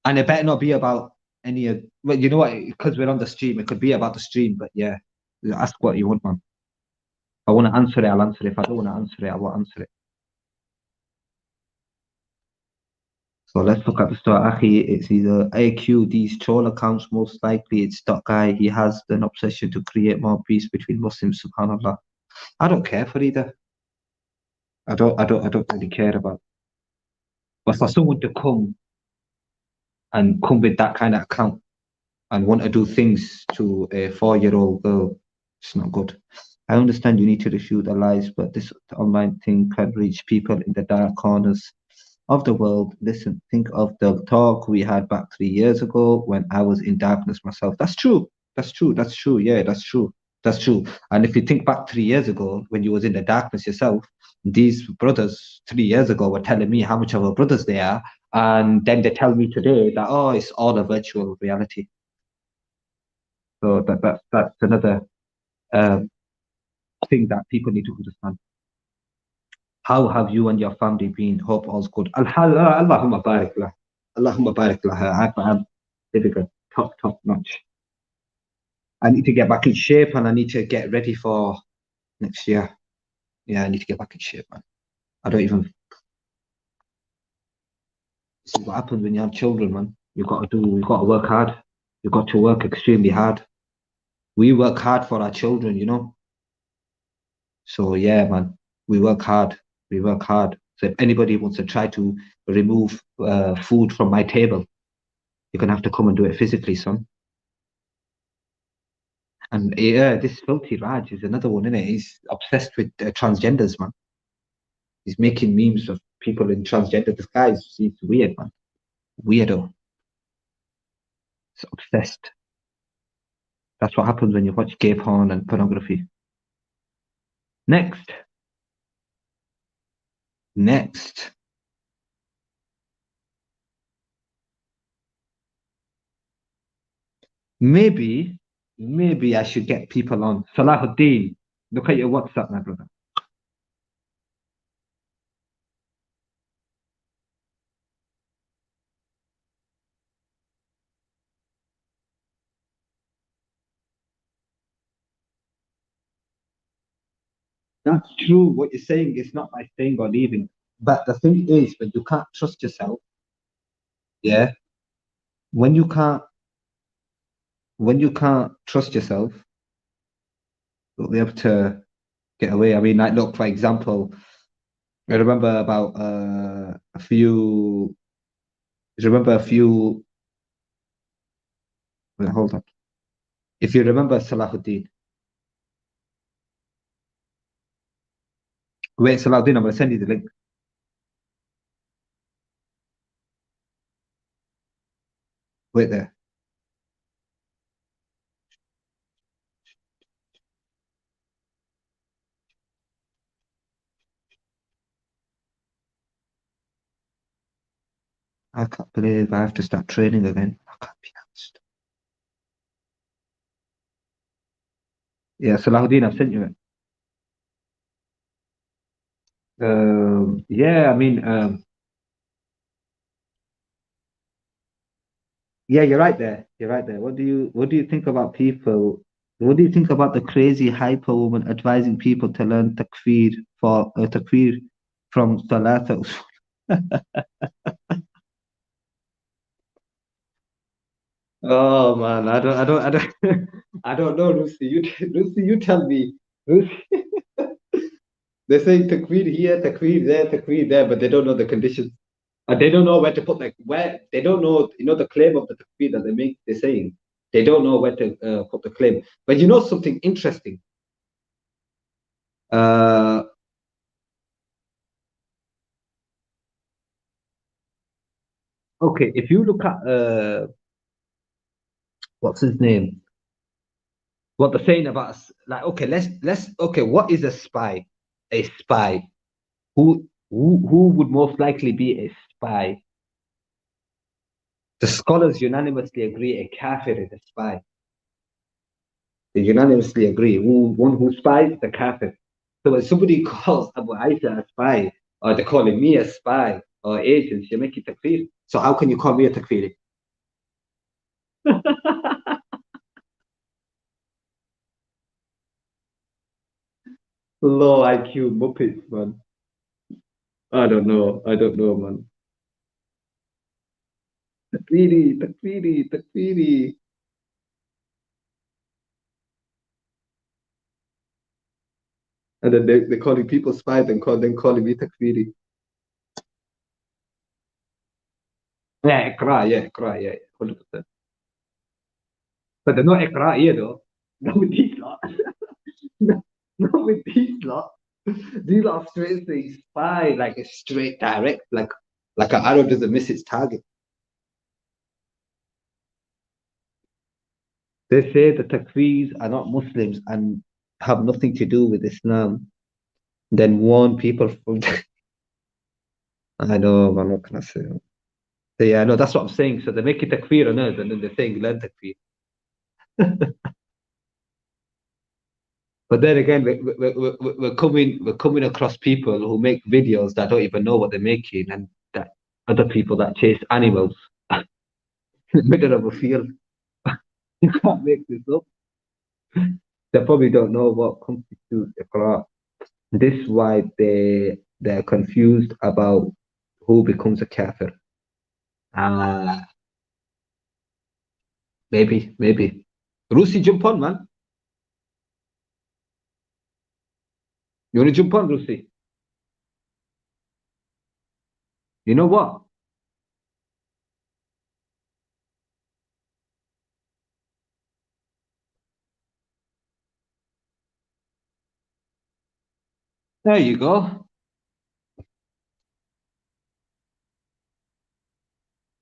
And it better not be about any of, well, you know what? Because we're on the stream, it could be about the stream, but yeah, ask what you want, man. If I want to answer it, I'll answer it. If I don't want to answer it, I won't answer it. So let's look at the story. Akhi, it's either AQ, these troll accounts, most likely it's that guy. He has an obsession to create more peace between Muslims, subhanAllah. I don't care for either. I don't really care about. But for someone to come with that kind of account and want to do things to a 4-year-old girl, it's not good. I understand you need to refute the lies, but this online thing can reach people in the dark corners of the world. Listen, think of the talk we had back 3 years ago when I was in darkness myself. That's true. That's true. That's true. Yeah, that's true. That's true. And if you think back 3 years ago when you was in the darkness yourself, these brothers 3 years ago were telling me how much of our brothers they are, and then they tell me today that oh, it's all a virtual reality. So that's another um, thing that people need to understand. How have you and your family been? Hope all's good. Allahumma barik lah. Allahumma barik lah. I'm living a top notch. I need to get back in shape and I need to get ready for next year. Yeah, I need to get back in shape, man. I don't even. This is what happens when you have children, man. You've got to work hard. You've got to work extremely hard. We work hard for our children, you know. So yeah, man, we work hard. We work hard. So if anybody wants to try to remove food from my table, you're gonna have to come and do it physically, son. And yeah, this filthy Raj is another one, isn't it? He's obsessed with transgenders, man. He's making memes of people in transgender disguise. He's weird, man. Weirdo. He's obsessed. That's what happens when you watch gay porn and pornography. Next. Next. Maybe I should get people on. Salahuddin, look at your WhatsApp, my brother. That's true. What you're saying is not by staying or leaving. But the thing is, when you can't trust yourself, yeah, when you can't when you can't trust yourself, you'll be able to get away. I mean, like, look, for example, I remember about a few. I remember a few. Wait, hold on. If you remember Salahuddin, wait, Salahuddin, I'm gonna send you the link. Wait there. I can't believe I have to start training again. I can't be asked. Yeah, Salahuddin, I've sent you it. Yeah, I mean, yeah, you're right there. You're right there. What do you think about people? What do you think about the crazy hyper woman advising people to learn takfir from Salata? Oh man, I don't, I don't know, Lucy. Lucy, you tell me. Lucy, they say takfir here, takfir there, but they don't know the conditions. And they don't know where to put like where they don't know, the claim of the takfir that they're saying. They don't know where to put the claim. But you know something interesting. Uh, okay, if you look at what's his name, what they're saying about like, okay, let's okay, what is a spy? A spy. Who would most likely be a spy? The scholars unanimously agree a kafir is a spy. They unanimously agree. One who spies, the kafir. So when somebody calls Abu Aisha a spy, or they're calling me a spy or agents, you make it takfir. So how can you call me a takfiri? Low IQ Muppets, man. I don't know. I don't know, man. Takfiri, takfiri, takfiri. And then they're calling people spies and calling me takfiri. Yeah, Iqra, yeah, 100%. But they're not Iqra here, though. No, these not. Not with these lot. These lot are straight saying spy, like a straight direct, like an arrow doesn't miss its target. They say the Takfirs are not Muslims and have nothing to do with Islam. Then warn people from. I know, man, what can I say? So, yeah, no, that's what I'm saying. So they make it Takfir on earth, and then they're saying learn Takfir. But then again, we're coming across people who make videos that don't even know what they're making, and that other people that chase animals in the middle of a field. You can't make this up. They probably don't know what constitutes Iqra. This is why they're confused about who becomes a kafir. Ah, maybe. Rusi, jump on, man. You want to jump on, Rusi? You know what? There you go.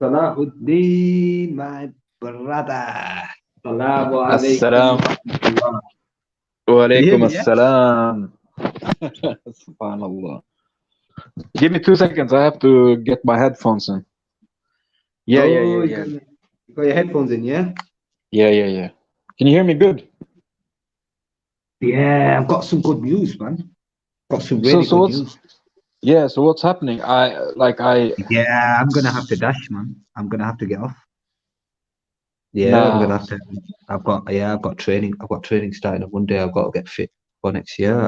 Salahuddin, my brother. Assalamu alaikum السلام wa rahmatullah. Can you hear وعليكم me, yeah? السلام. Subhanallah. Give me 2 seconds. I have to get my headphones in. Yeah. You got your headphones in, yeah? Yeah. Can you hear me good? Yeah, I've got some good news, man. Got some So really so good what's news. yeah, so what's happening? I Yeah, I'm gonna have to dash, man. I'm gonna have to get off. Yeah, I'm gonna Nah. have to. I've got training. I've got training starting on Monday. I've got to get fit for next year.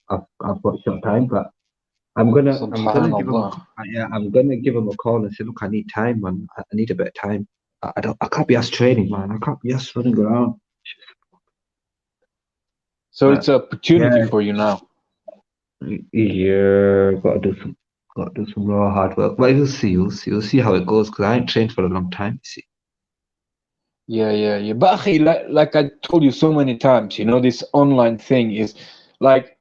I've got short time, but I'm gonna give him a Subhanallah. yeah, I'm gonna give him a call and say, look, I need time, man. I need a bit of time. I can't be asked training, man. I can't be asked running around. So But it's an opportunity yeah, for you now. yeah, got to do some raw hard work. But you'll see how it goes. Because I ain't trained for a long time. You see. Yeah. But akhi, like I told you so many times, this online thing is like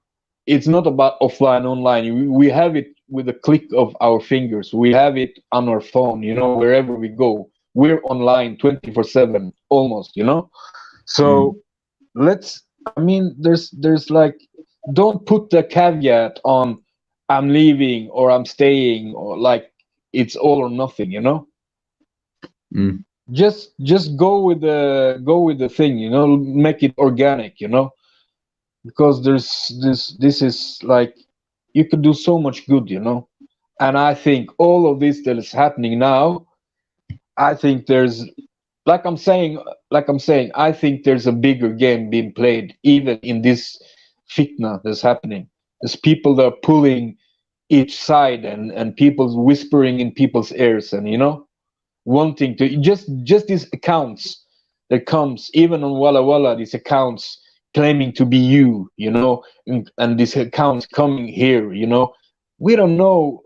it's not about offline, online. We have it with a click of our fingers. We have it on our phone, wherever we go. We're online 24/7 almost. Mm. So I mean, there's like, don't put the caveat on I'm leaving or I'm staying, or like it's all or nothing. Mm. Just go with the thing, make it organic. Because this is like, you could do so much good. And I think all of this that is happening now, I think there's, like I'm saying, I think there's a bigger game being played even in this fitna that's happening. There's people that are pulling each side, and people whispering in people's ears, and wanting to just these accounts that comes even on Walla Walla, these accounts claiming to be and these accounts coming here. We don't know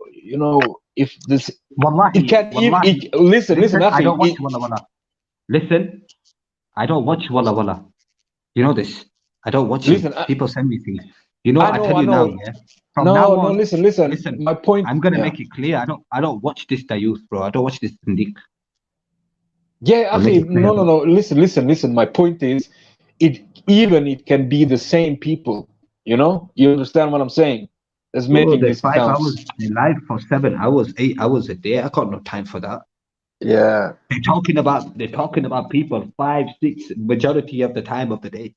if this, it Wallahi, can't even, wallahi. listen, Listen, I Akhi, don't watch Walla Walla. Listen, I don't watch Walla Walla. You know this. I don't watch him. listen, People send me things. You know, I I know, tell I you now, know. yeah. From now No, on, listen. listen. My point, I'm gonna yeah. make it clear. I don't watch this Dayuth, bro. I don't watch this Sadiq. Yeah, I'll make Akhi, it clear, no. bro. Listen. My point is, it can be the same people. You understand what I'm saying? That's Bro, making they're these 5 hours. accounts. They live for 7 hours, 8 hours a day. I got no time for that. Yeah, They're talking about people 5, 6 majority of the time of the day.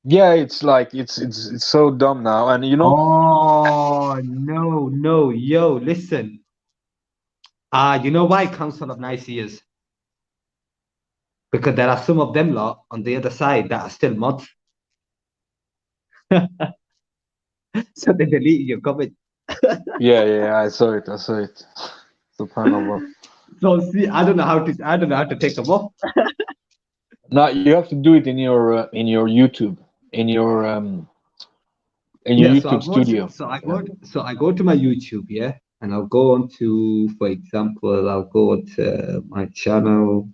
yeah. It's like it's so dumb now, and Oh no, yo, listen. You know why Council of Nicaeas? Because there are some of them lot on the other side that are still mods. So they delete your comment. yeah. I saw it. Subhanallah. So see, I don't know how to take them off. Now you have to do it in your YouTube, in your um in your Yeah, so I YouTube go to studio. so I Yeah. go so I go to my YouTube, yeah, and I'll go on to, for example, I'll go to my channel,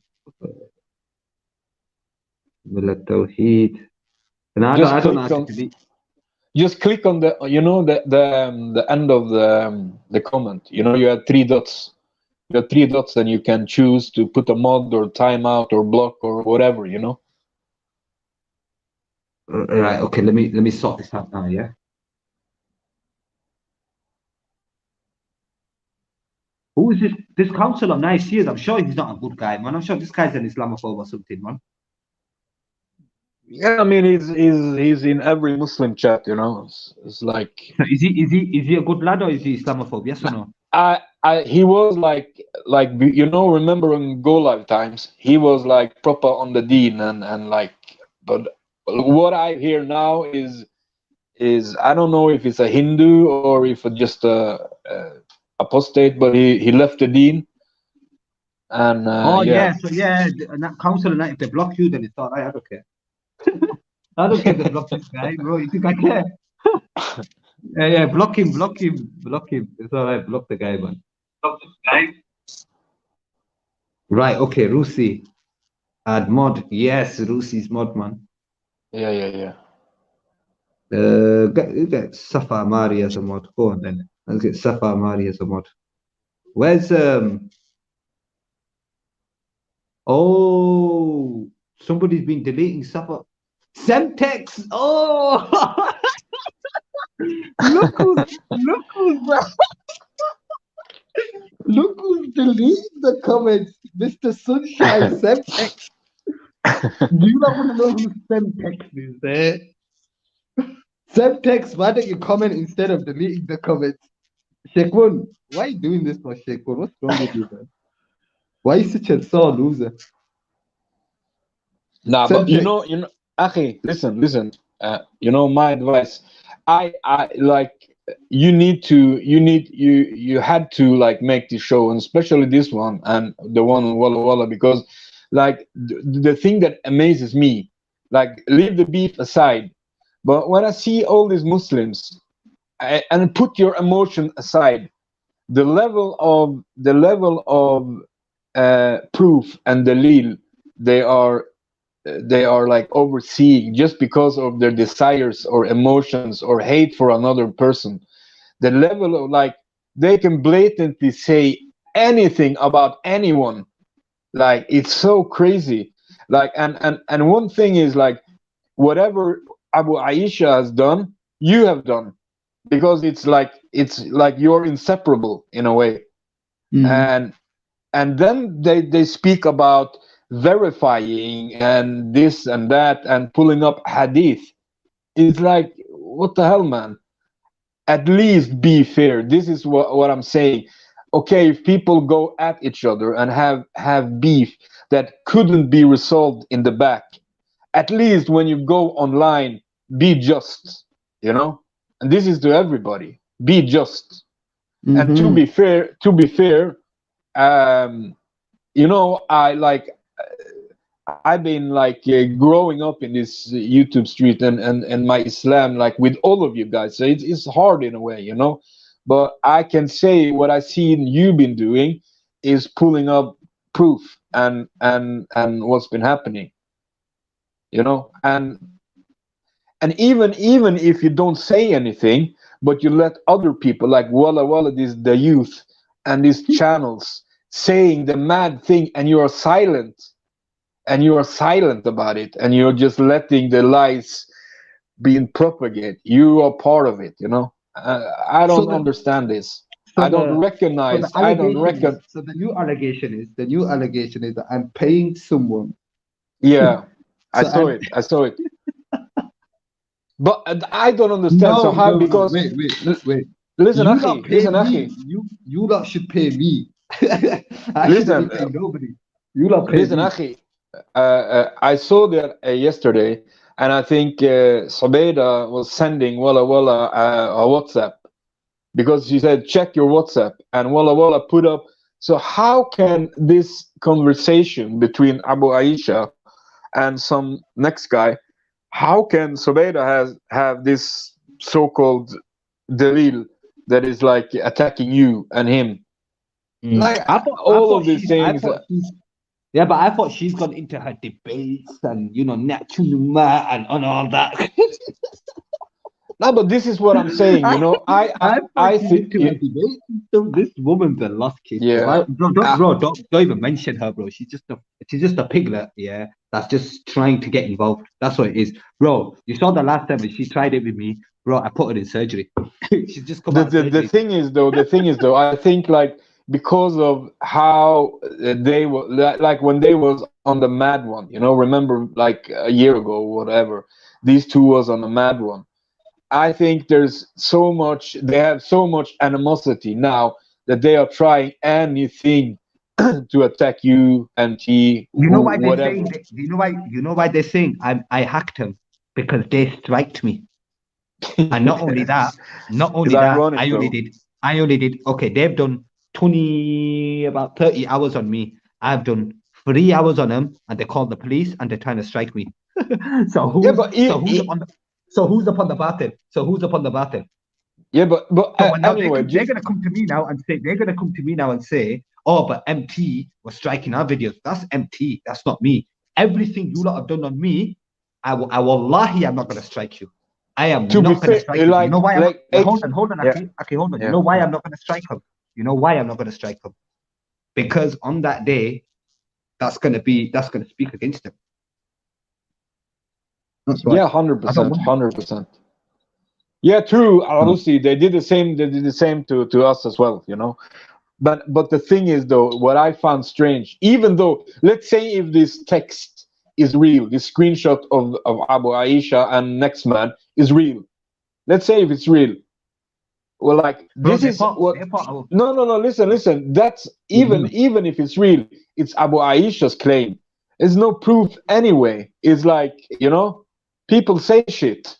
Millet Tawheed. And Just I don't know click how to on delete. just click on the the end of the comment. You know, you have three dots. You have three dots, and you can choose to put a mod or timeout or block or whatever. You know. Right. Okay. Let me sort this out now. Yeah. Who is this? This councillor? Nice. He is. I'm sure he's not a good guy, man. I'm sure this guy's an Islamophobe or something, man. Yeah, I mean, he's in every Muslim chat. You know, it's like So is he a good lad or is he Islamophobe? Yes or no? he was like you know, remember in Go Live times, he was like proper on the deen and like, but what I hear now is I don't know if it's a Hindu or if it's just a apostate, but he left the deen and Oh yeah. yeah. So yeah, and that councillor, if they block you, then it's all right. I don't care. I don't care if they block this guy, bro. You think I care? Yeah, yeah. Block him. Block him. Block him. It's all right. Block the guy, man. Block this guy. Right. Okay. Rusi. Add mod. Yes, Rusi's mod, man. Yeah. Get Safa Mari as a mod. Go on then. Let's get Safa Mari as a mod. Where's Oh, somebody's been deleting Safa. Semtex. Oh, look who's deleting the comments. Mr. Sunshine Semtex. You don't want to know who Semtex is, eh? Semtex, why don't you comment instead of deleting the comments? Shekwan, why are you doing this for Shekwan? What's wrong with you, man? Why are you such a sore loser? Nah, but Semtex. you know, Akhi, listen. You know, my advice. I like you had to like make the show, and especially this one and the one on Walla Walla, because like the thing that amazes me, like leave the beef aside, but when I see all these Muslims, and put your emotion aside, the level of proof and dalil they are they are like overseeing just because of their desires or emotions or hate for another person, the level of like they can blatantly say anything about anyone, like it's so crazy. Like and one thing is like whatever Abu Aisha has done, you have done, because it's like you're inseparable in a way. Mm. And then they speak about verifying and this and that and pulling up hadith. It's like, what the hell, man? At least be fair. This is what I'm saying. Okay, if people go at each other and have beef that couldn't be resolved in the back, at least when you go online, be just, you know. And this is to everybody, be just. And to Mm-hmm. be fair, um you know, I've been like growing up in this YouTube street and my Islam, like with all of you guys. So it's hard in a way, you know. But I can say what I seen you been doing is pulling up proof and what's been happening, you know. And even if you don't say anything, but you let other people like Walla Walla, this the youth and these channels saying the mad thing, and you are silent about it, and you're just letting the lies being propagated. You are part of it, you know. I So don't the understand this. so I don't the so the recognize. I don't allegation is reckon. so the new allegation is that I'm paying someone. Yeah, I So saw I'm it. I saw it. But I don't understand. So how? no. Because l- Wait. listen, You not Akhi. pay Listen, me. Akhi. You lot should pay me. I shouldn't be Listen. paying nobody. You lot pay Listen, me. Akhi. I saw that yesterday, and I think Sobeda was sending Walla Walla a WhatsApp, because she said check your WhatsApp, and Walla Walla put up. So how can this conversation between Abu Aisha and some next guy, how can Sobeda have this so-called Dalil that is like attacking you and him? Mm. Like I all thought of these she's I things. thought she's Yeah, but I thought she's gone into her debates and Natchnuma and all that. No, but this is what I'm saying. I, You know, I thought I she's think, into her debates and stuff. This woman's a lost case, bro. yeah. Don't even mention her, bro. She's just a piglet, yeah. That's just trying to get involved. That's what it is, bro. You saw the last time when she tried it with me, bro. I put her in surgery. She's just come out of The surgery. thing is though, I think like because of how they were like when they was on the mad one, you know, remember like a year ago or whatever, these two was on the mad one. I think they have so much animosity now that they are trying anything to attack you, MT, You know who, why they're whatever. saying that? You know why they're saying I hacked him because they striked me. And not only that, Yes. not It's only that, ironic though. I only did, okay, they've done about 30 hours on me. I've done 3 hours on them and they called the police and they're trying to strike me. So Yeah, who's but so who's up on the so who's up on the battle? So who's up on the battle? yeah, but So when now anyway, they're just gonna come to me now and say oh, but MT was striking our videos. That's MT. That's not me. Everything you lot have done on me, I wallahi, I'm not gonna strike you. I am to be not gonna fair, strike you. You know why I'm not? like Hold on, yeah, Aki, hold on. You yeah. know why I'm not gonna strike him? You know why I'm not gonna strike him? Because on that day, that's gonna speak against him. That's why. Yeah, hundred I don't percent, want it. 100%. Yeah, true. No. Honestly, they did the same. They did the same to us as well. You know. But the thing is, though, what I found strange, even though, let's say, if this text is real, this screenshot of Abu Aisha and next man is real. Let's say if it's real. Well, like Bro, this is what. they thought I was, No, no, no. Listen. That's Mhm. even if it's real, it's Abu Aisha's claim. There's no proof anyway. It's like people say shit.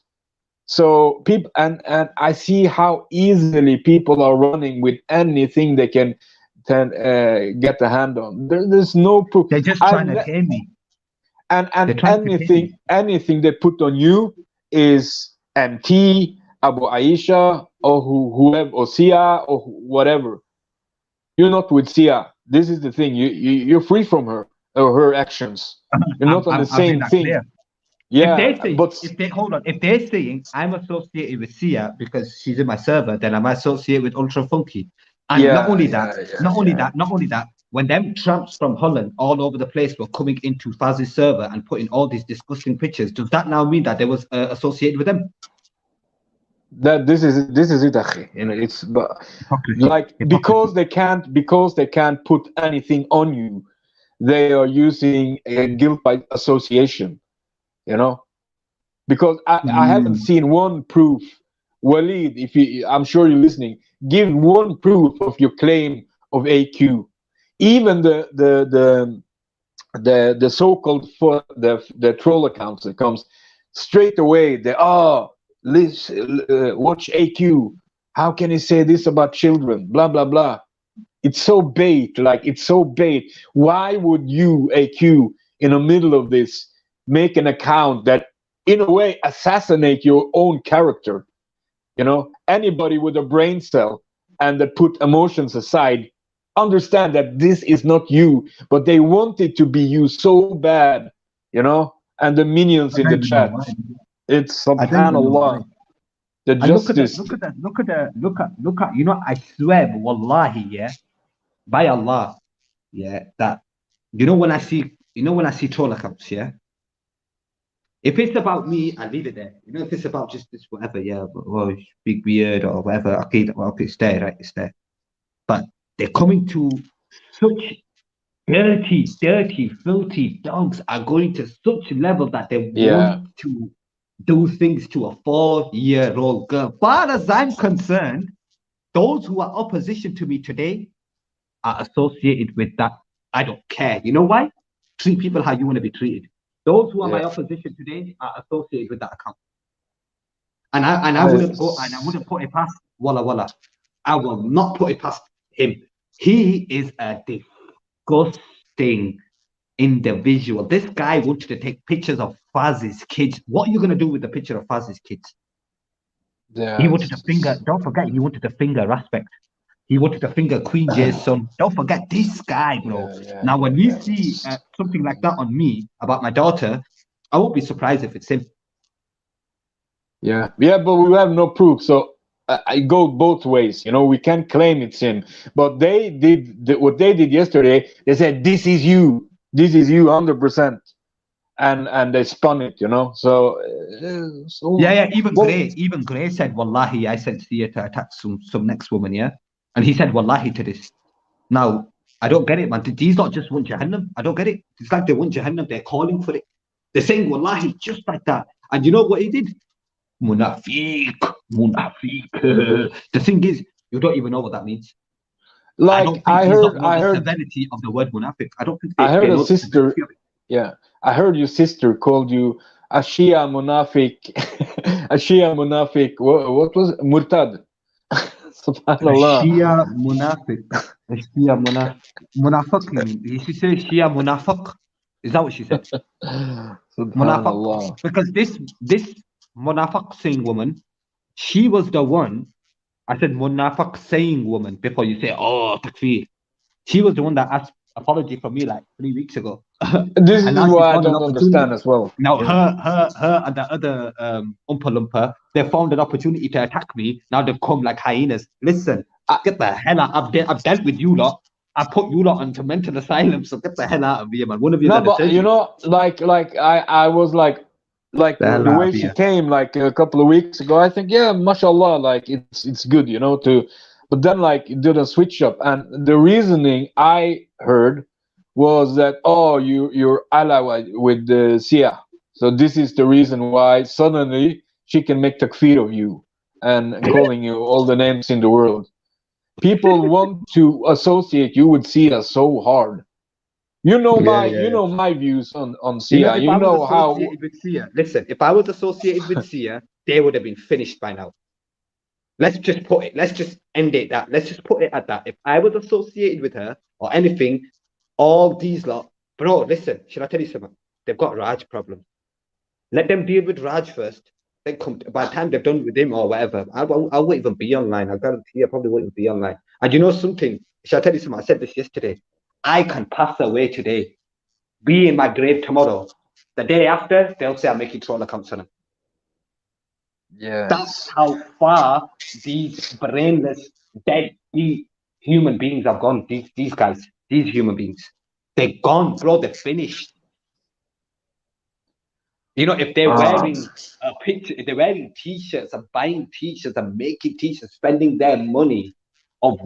So people and I see how easily people are running with anything they can get a hand on. There's no proof. They're just I've trying to ne- tame me. and They're trying to tame me. anything they put on you is MT, Abu Aisha, or whoever, or Sia, or whatever. You're not with Sia. This is the thing. You're free from her or her actions. You're not on the I've made same that thing. clear. Yeah, but If they hold on, if they're saying I'm associated with Sia because she's in my server, then I'm associated with Ultra Funky. And not yeah, only that, yeah, yeah, yeah. when them tramps from Holland all over the place were coming into Faz's server and putting all these disgusting pictures, does that now mean that they was associated with them? That this is it, akhi. It's but Hypocrisy. like Hypocrisy. because they can't put anything on you, they are using guilt by association. You know, because I haven't Mm. seen one proof. Walid, if you, I'm sure you're listening, give one proof of your claim of AQ. Even the so-called for the troll accounts that comes straight away. They watch AQ. How can he say this about children? Blah blah blah. It's so bait. Like it's so bait. Why would you AQ in the middle of this make an account that in a way assassinate your own character? Anybody with a brain cell and that put emotions aside understand that this is not you, but they want it to be you so bad, and the minions I in don't the even know chat. why. It's I don't even know why. subhanallah, the And look at that, justice. look at, I swear, wallahi, yeah, by Allah, yeah, that, when I see troll accounts, yeah, if it's about me, I leave it there. If it's about just this, whatever, yeah, or big beard or whatever, okay, it's there, right? It's there. But they're coming to such dirty, filthy dogs are going to such level that they Yeah, want to do things to a 4-year-old girl. Far as I'm concerned, those who are opposition to me today are associated with that. I don't care. You know why? Treat people how you want to be treated. Those who are yeah. my opposition today are associated with that account. And I I, wouldn't go and I wouldn't put it past Walla Walla. I will not put it past him. He is a disgusting individual. This guy wanted to take pictures of Faz's kids. What are you gonna do with the picture of Faz's kids? He yeah, wanted to finger, don't forget, he wanted to finger aspect. He wanted to finger Queen J's son. Don't forget this guy, bro. Now, when we see something like that on me about my daughter, I won't be surprised if it's him. Yeah, but we have no proof, so I go both ways. You know, we can't claim it's him, but they did what they did yesterday. They said, "This is you. This is you, 100%," and they spun it. You know, so Yeah. Even well, Gray said, "Wallahi, I sent Sia to attack some next woman." Yeah, and he said, "Wallahi" to this. Now, I don't get it, man. These not just want Jahannam. I don't get it. It's like they want Jahannam. They're calling for it. They're saying Wallahi just like that. And you know what he did? Munafiq. The thing is, you don't even know what that means. I don't think he's not know the severity of the word munafiq. I don't think I heard they a know sister. Yeah, I heard your sister called you a Shia munafiq. A Shia munafiq. What was it? Murtad? Subhanallah. Shia munafiq. Shia munafiq. She said Shia munafiq. Is that what she said? Subhanallah. Because this munafiq saying woman, she was the one. I said munafiq saying woman before you say, oh, takfir. She was the one that asked apology from me like 3 weeks ago. This And is now she why I found an don't opportunity. understand as well. Now her and the other Oompa Loompa, they found an opportunity to attack me. Now they've come like hyenas. Listen, get the hell out. I've dealt with you lot. I put you lot onto mental asylum, so get the hell out of here, man. One of you No, got to but you know, like I was like the way she came like a couple of weeks ago. I think, yeah, mashallah, like it's good, you know, to. But then like it did a switch up, and the reasoning I heard was that, oh, you're allied with the Sia, so this is the reason why suddenly she can make takfir of you and calling you all the names in the world. People want to associate you with Sia so hard. You know my views on Sia. If You I was know how. associated with Sia, listen, if I was associated with Sia, they would have been finished by now. Let's just end it that. Let's just put it at that. If I was associated with her or anything, all these lot, bro, listen, should I tell you something? They've got Raj problems. Let them deal with Raj first. Then by the time they've done with him or whatever, I won't even be online. I guarantee I probably won't even be online. And you know something? Shall I tell you something? I said this yesterday. I can pass away today, be in my grave tomorrow. The day after, they'll say I'm making troll accounts on him. Yeah. That's how far these brainless, dead human beings have gone. These guys, these human beings, they're gone, bro. They're finished. You know, if they're wearing a picture, if they're wearing t-shirts and buying t-shirts and making t-shirts, spending their money of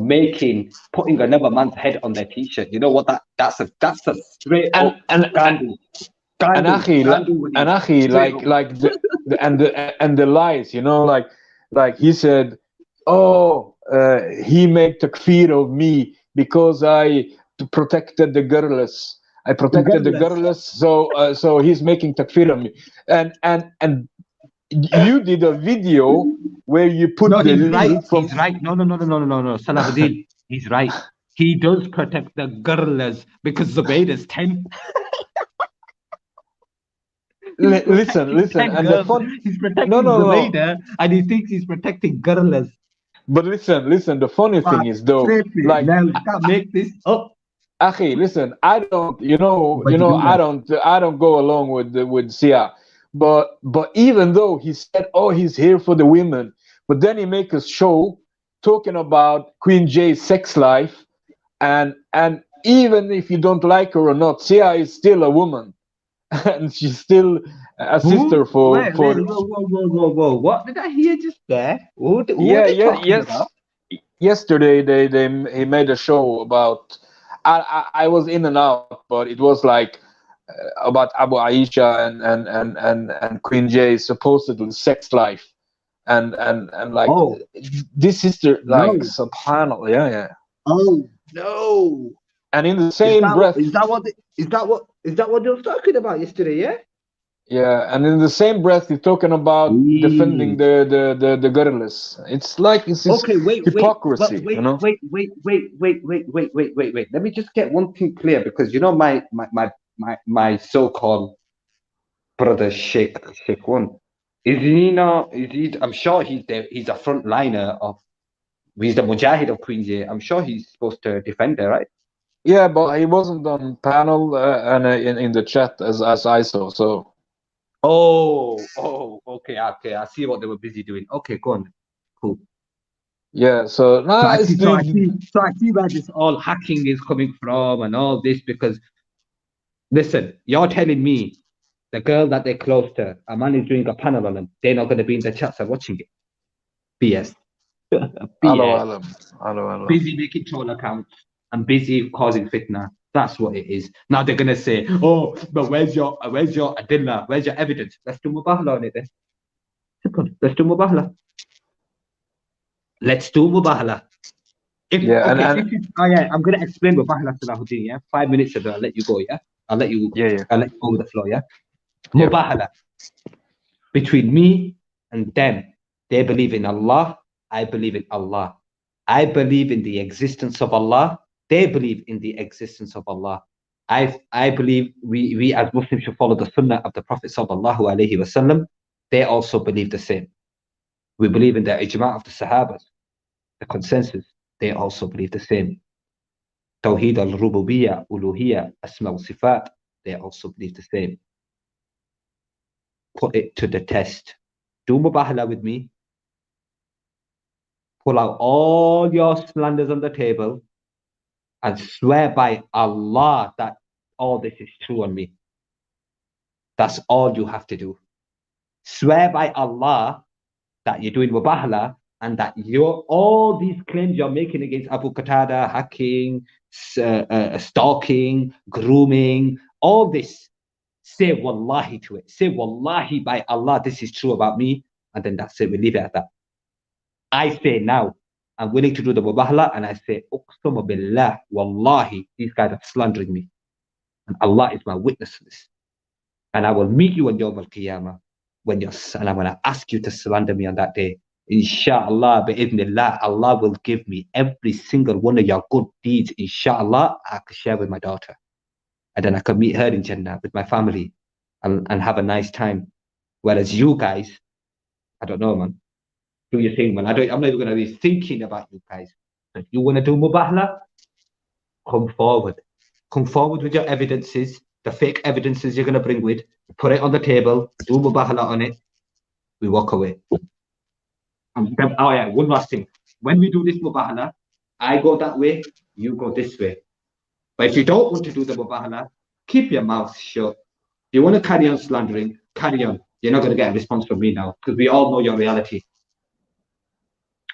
putting another man's head on their t-shirt, you know what? That's a straight up scandal. And Akhi, like the lies, you know, like he said, oh, he made takfir of me because I protected the girlless. I protected the girlless, so he's making takfir of me. And you did a video where you put the link from. He's right. No. Salahuddin, he's right. He does protect the girls because Zubaydah's 10. Listen, and the fun. He's protecting Zubaydah, and he thinks he's protecting girls. But listen. The funny thing is though, like, now you can't make this up. Akhi, listen, I don't, I don't go along with Sia, but even though he said, oh, he's here for the women, but then he make a show talking about Queen J's sex life, and even if you don't like her or not, Sia is still a woman, and she's still a sister for. Whoa! What did I hear just there? Yes. Yesterday he made a show about. I was in and out, but it was like about Abu Aisha and Queen J's supposedly sex life, and like this sister, like, subhanallah, yeah. Oh no! And in the same breath, is that what they were talking about yesterday? Yeah. Yeah, and in the same breath, you're talking about defending the girlless. It's like it's hypocrisy, wait, you know. Wait. Let me just get one thing clear, because you know my so-called brother Sheikh One. Is he not? Is he? I'm sure he's a frontliner of He's the Mujahid of Queen's. I'm sure he's supposed to defend her, right? Yeah, but he wasn't on panel and in the chat as I saw. So Okay. I see what they were busy doing. Okay, go on. Cool. yeah, so So nah, I it's see, so I the see, so I see where this all hacking is coming from and all this because listen, you're telling me the girl that they're close to, a man is doing a panel on them, they're not going to be in the chats and watching it. BS. Hello, BS. Alam. Hello, hello. Busy making troll accounts and busy causing fitna. That's what it is. Now they're gonna say, "Oh, but where's your adilla? Where's your evidence?" Let's do mubahala on it then. Simple. Let's do mubahala. Let's do mubahala. Yeah, Okay, and this is yeah. I'm gonna explain mubahala Salahuddin. Yeah, 5 minutes ago, I'll let you go. Yeah, I'll let you. yeah, I'll let you go with the flow. Yeah, yeah. mubahala between me and them. They believe in Allah. I believe in Allah. I believe in the existence of Allah. They believe in the existence of Allah. I believe we as Muslims should follow the sunnah of the Prophet sallallahu alaihi wasallam. They also believe the same. We believe in the ijma' of the Sahabas, the consensus. They also believe the same. Tawheed al-Rububiyyah, Uluhiyyah, Asma wa Sifat. They also believe the same. Put it to the test. Do mubahala with me. Pull out all your slanders on the table and swear by Allah that all this is true on me. That's all you have to do. Swear by Allah that you're doing mubahala and that all these claims you're making against Abu Qatada, hacking, stalking, grooming, all this, say wallahi to it. Say wallahi by Allah, this is true about me. And then that's it. We leave it at that. I say now, I'm willing to do the mubahala, and I say, Uqsama billah, wallahi, these guys are slandering me. And Allah is my witness to this. And I will meet you on Yawm al-Qiyamah and I'm going to ask you to slander me on that day. Inshallah, bi'idhnillah, Allah will give me every single one of your good deeds. Inshallah, I can share with my daughter. And then I can meet her in Jannah with my family and have a nice time. Whereas you guys, I don't know, man. Do your thing, man. I'm not even going to be thinking about you guys. If you want to do mubahala, come forward. Come forward with your evidences, the fake evidences you're going to bring with, put it on the table, do mubahala on it, we walk away. And then, oh yeah, one last thing. When we do this mubahala, I go that way, you go this way. But if you don't want to do the mubahala, keep your mouth shut. If you want to carry on slandering, carry on. You're not going to get a response from me now because we all know your reality.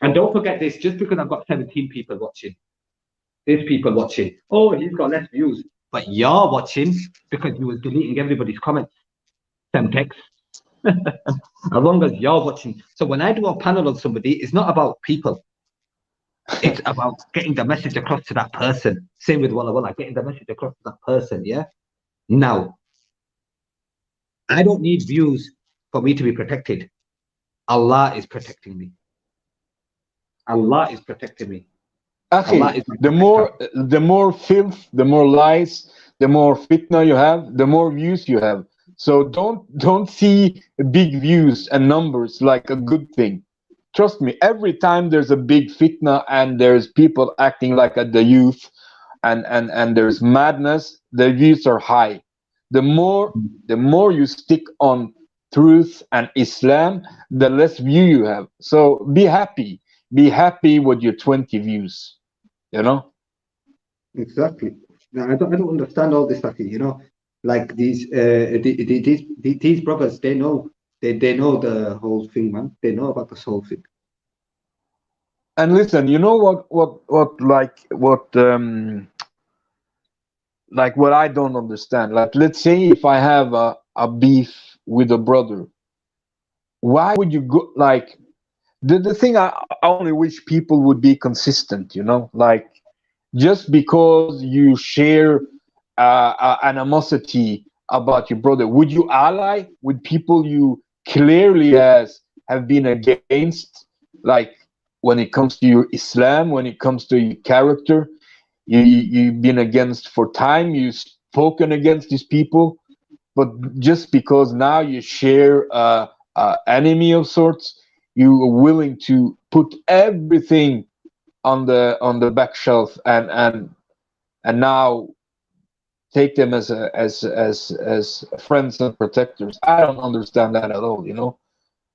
And don't forget this, just because I've got 17 people watching, there's people watching. Oh, he's got less views. But you're watching because you was deleting everybody's comments. Send text. As long as you're watching. So when I do a panel on somebody, it's not about people. It's about getting the message across to that person. Same with Walla Walla, getting the message across to that person, yeah? Now, I don't need views for me to be protected. Allah is protecting me. Allah is protecting me. Akhi, the more filth, the more lies, the more fitna you have, the more views you have. So don't see big views and numbers like a good thing. Trust me, every time there's a big fitna and there's people acting like the youth and there's madness, the views are high. The more you stick on truth and Islam, the less view you have. So be happy. Be happy with your 20 views. You know? Exactly. I don't understand all this, you know, like these brothers, they know the whole thing, man. They know about this whole thing. And listen, you know what I don't understand. Like, let's say if I have a beef with a brother, why would you go like the thing I only wish people would be consistent, you know, like just because you share animosity about your brother, would you ally with people you clearly have been against, like when it comes to your Islam, when it comes to your character, you've been against for time, you've spoken against these people, but just because now you share enemy of sorts, you are willing to put everything on the back shelf and now take them as friends and protectors. I don't understand that at all, you know.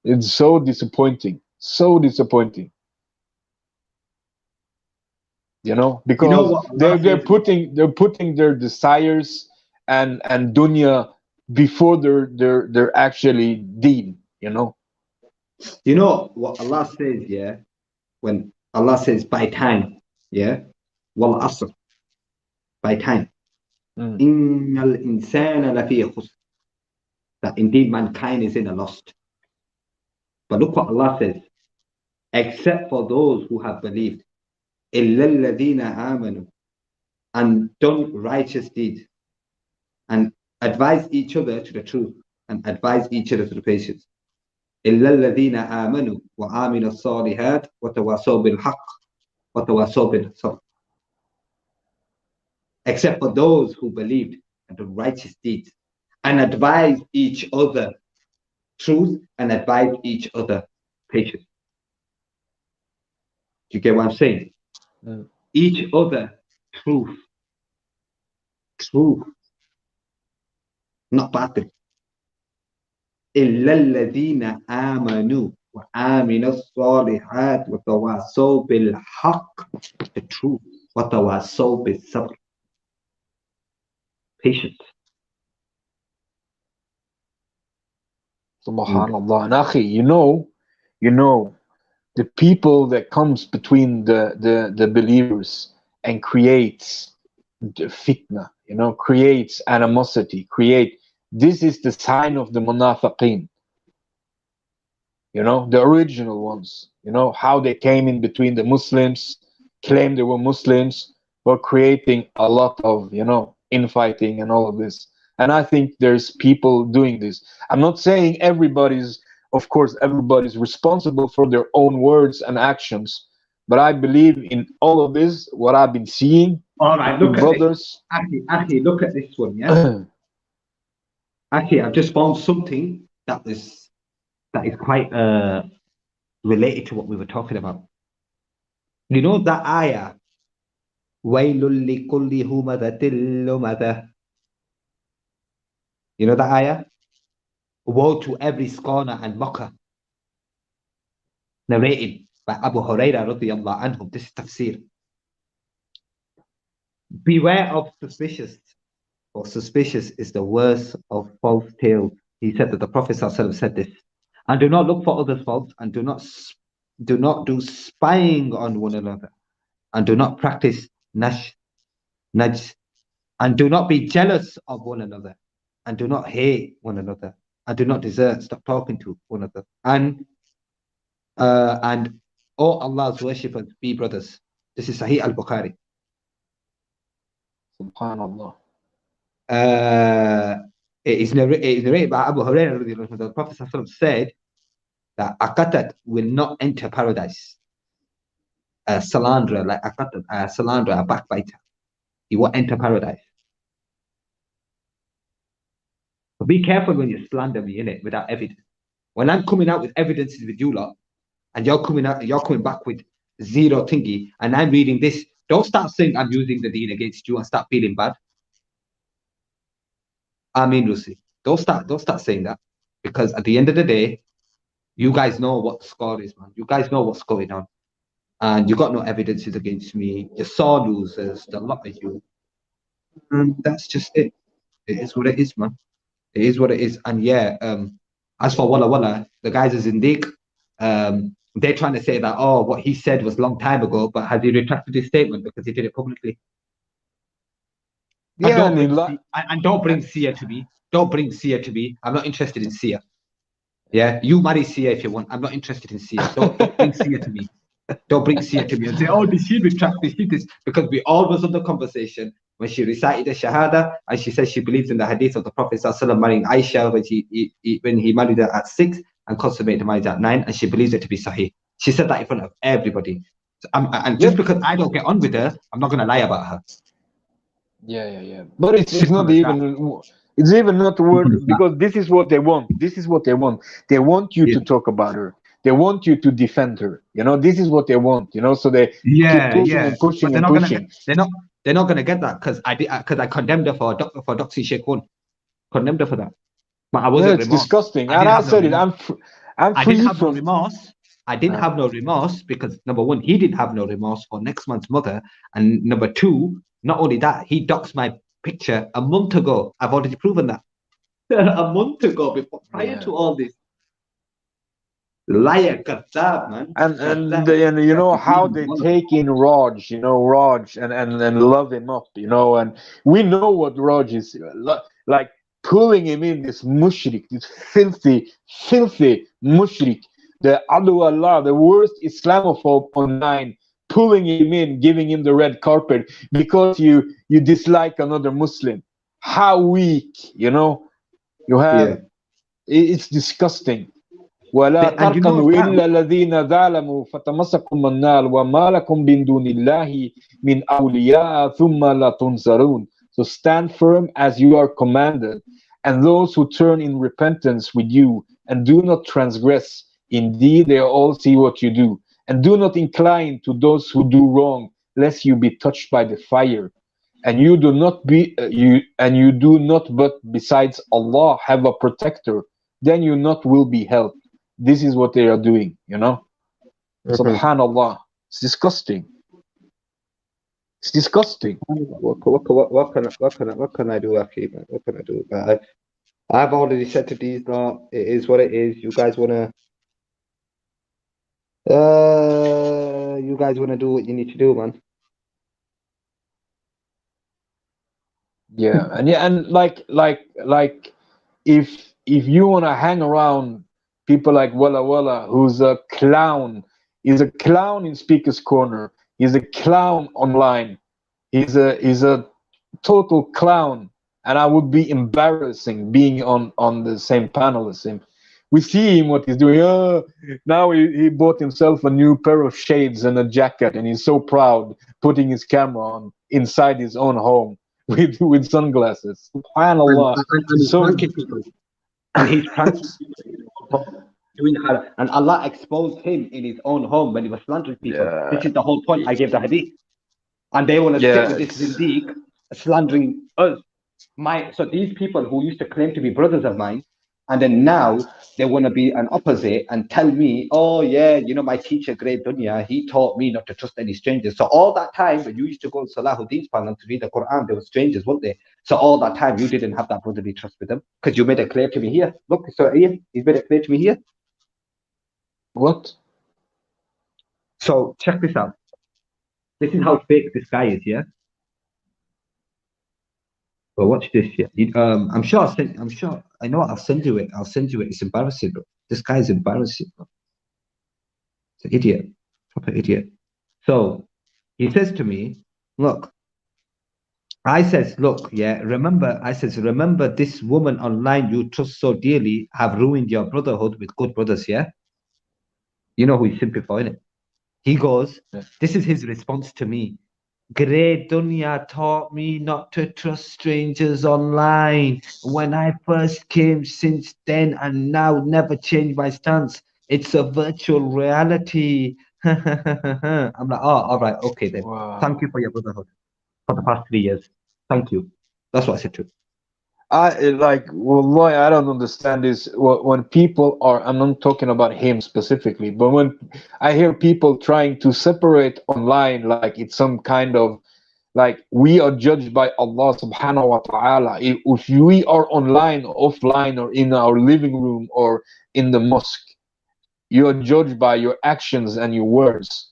It's so disappointing. So disappointing. You know, You know because what Allah they're says? putting their desires and dunya before their actually deen, you know. You know what Allah says, yeah? When Allah says by time, yeah? Wal asr, by time. Mm. Innal insana lafi khusr. That indeed mankind is in a lost. But look what Allah says. Except for those who have believed. إِلَّا الَّذِينَ آمَنُوا, and done righteous deeds and advise each other to the truth and advise each other to the patience. إِلَّا الَّذِينَ آمَنُوا وَعَمِلُوا الصَّالِحَاتِ وَتَوَاصَوْا بِالْحَقِّ وَتَوَاصَوْا بِالصَّبْرِ. Except for those who believed and done righteous deeds and advise each other truth and advise each other patience. Do you get what I'm saying? Mm. Each other truth, not batil. إلا الذين آمنوا وآمنوا الصالحات وتواصوا بالحق, the truth, وتواصوا بالصبر, patience. Subhanallah. And akhi, you know, the people that comes between the believers and creates the fitna, you know, creates animosity, this is the sign of the munafiqeen, you know, the original ones, you know, how they came in between the Muslims, claimed they were Muslims, were creating a lot of, you know, infighting and all of this. And I think there's people doing this. I'm not saying of course, everybody's responsible for their own words and actions, but I believe in all of this, what I've been seeing All right, between look at this. brothers. Actually, look at this one, yeah? Actually, I've just found something that is quite related to what we were talking about. You know that ayah, وَيْلٌ لِكُلِّ هُمَذَةٍ لُمَذَةٍ. You know that ayah? Woe to every scorner and mocker. Narrated by Abu Hurairah radiyallahu anhu. This is tafsir. Beware of suspicious, for suspicious is the worst of false tales. He said that the Prophet ﷺ said this. And do not look for others' faults, and do not do spying on one another, and do not practice najs, and do not be jealous of one another, and do not hate one another, and do not desert, stop talking to one another, and all Allah's worshippers be brothers. This is Sahih al-Bukhari. Subhanallah. It is narrated by Abu Hurairah. The Prophet said that Akatat will not enter paradise. A slanderer, like Akatat, a slanderer, a backbiter, he won't enter paradise. But be careful when you slander me, innit, without evidence. When I'm coming out with evidences with you lot, and you're coming back with zero thingy, and I'm reading this, don't start saying I'm using the deen against you and start feeling bad. I mean, Lucy, don't start saying that, because at the end of the day, you guys know what the score is, man. You guys know what's going on, and you got no evidences against me. You're sore losers, the lot of you, and that's just it. It is what it is, man. It is what it is. And yeah, as for Walla Walla, the guys is Zindiq. They're trying to say that, oh, what he said was a long time ago, but has he retracted his statement because he did it publicly? And Yeah, don't bring Sia to me. Don't bring Sia to me. I'm not interested in Sia. Yeah, you marry Sia if you want. I'm not interested in Sia. Don't bring Sia to me. Don't bring Sia to me and say, oh, did she retract this? Because we all was on the conversation when she recited the Shahada and she said she believes in the hadith of the Prophet ﷺ marrying Aisha when he married her at 6 and consummated the marriage at 9, and she believes it to be Sahih. She said that in front of everybody. So, and just because I don't get on with her, I'm not going to lie about her. Yeah. But it's not even. It's even not word, because this is what they want. They want you to talk about her. they want you to defend her. You know, this is what they want. You know, so they keep Yeah, pushing yeah. and pushing But they're and not gonna pushing. they're not gonna get that because I condemned her for Doxy Shake One. Condemned her for that. But I Yeah, wasn't it's remorse. disgusting. I And didn't I have no said it. remorse. I'm I didn't free have no from. remorse. I didn't have no remorse because number one, he didn't have no remorse for next month's mother, and number two, not only that, he doxed my picture a month ago. I've already proven that a month ago, before prior Yeah. to all this. Liar, kazzab, man. And Kazzab. you know how they take in Raj, you know, Raj and love him up, you know, and we know what Raj is like, pulling him in, this mushrik, this filthy mushrik, the Adu Allah, the worst Islamophobe online, pulling him in, giving him the red carpet because you dislike another Muslim. How weak, you know, you have. Yeah. It's disgusting. ولا And you know تركنوا that إلا الذين ظلموا فتمسكم النار وما لكم من دون الله من أولياء ثم لا تنصرون. So stand firm as you are commanded, and those who turn in repentance with you and do not transgress, indeed they all see what you do, and do not incline to those who do wrong, lest you be touched by the fire. And you do not you do not but besides Allah have a protector, then you not will be helped. This is what they are doing, you know. Subhanallah, it's disgusting. It's disgusting. what can I do, Aki, man? What can I do? I've already said to these lot, it is what it is. You guys wanna do what you need to do, man. Yeah, and like if you want to hang around people like Walla Walla, who's a clown, he's a clown in Speaker's Corner, he's a clown online, he's a total clown, and I would be embarrassing being on the same panel as him. We see him what he's doing. Now he bought himself a new pair of shades and a jacket, and he's so proud, putting his camera on inside his own home with sunglasses. Subhanallah. And he's So pranking people. And he's pranking people. And Allah exposed him in his own home when he was slandering people. yeah, This is the whole point I gave the hadith. And they want to sit yeah, with this Zindiq slandering us. So these people who used to claim to be brothers of mine, and then now they want to be an opposite and tell me, oh yeah, you know, my teacher, Great Dunya, he taught me not to trust any strangers. So all that time when you used to go to Salahuddin's panel to read the Quran, there were strangers, weren't they? So all that time you didn't have that brotherly trust with them because you made it clear to me here. Look, so here, he's made it clear to me here. what? So check this out. This is how fake this guy is, yeah? But watch this, yeah. I'm sure I'm sure I know I'll send you it. I'll send you it. It's embarrassing, bro. This guy's embarrassing, bro. It's an idiot. Proper idiot. So he says to me, look, remember this woman online you trust so dearly have ruined your brotherhood with good brothers, yeah? You know who he's simplifying it. He goes, this is his response to me. Great Dunya taught me not to trust strangers online. When I first came, since then and now, never changed my stance. It's a virtual reality. I'm like, oh, all right, okay then. Wow. Thank you for your brotherhood for the past 3 years. Thank you. That's what I said to him. Wallahi, I don't understand this. When people are, I'm not talking about him specifically, but when I hear people trying to separate online, like it's some kind of, like we are judged by Allah subhanahu wa ta'ala. If we are online, offline, or in our living room or in the mosque, you are judged by your actions and your words.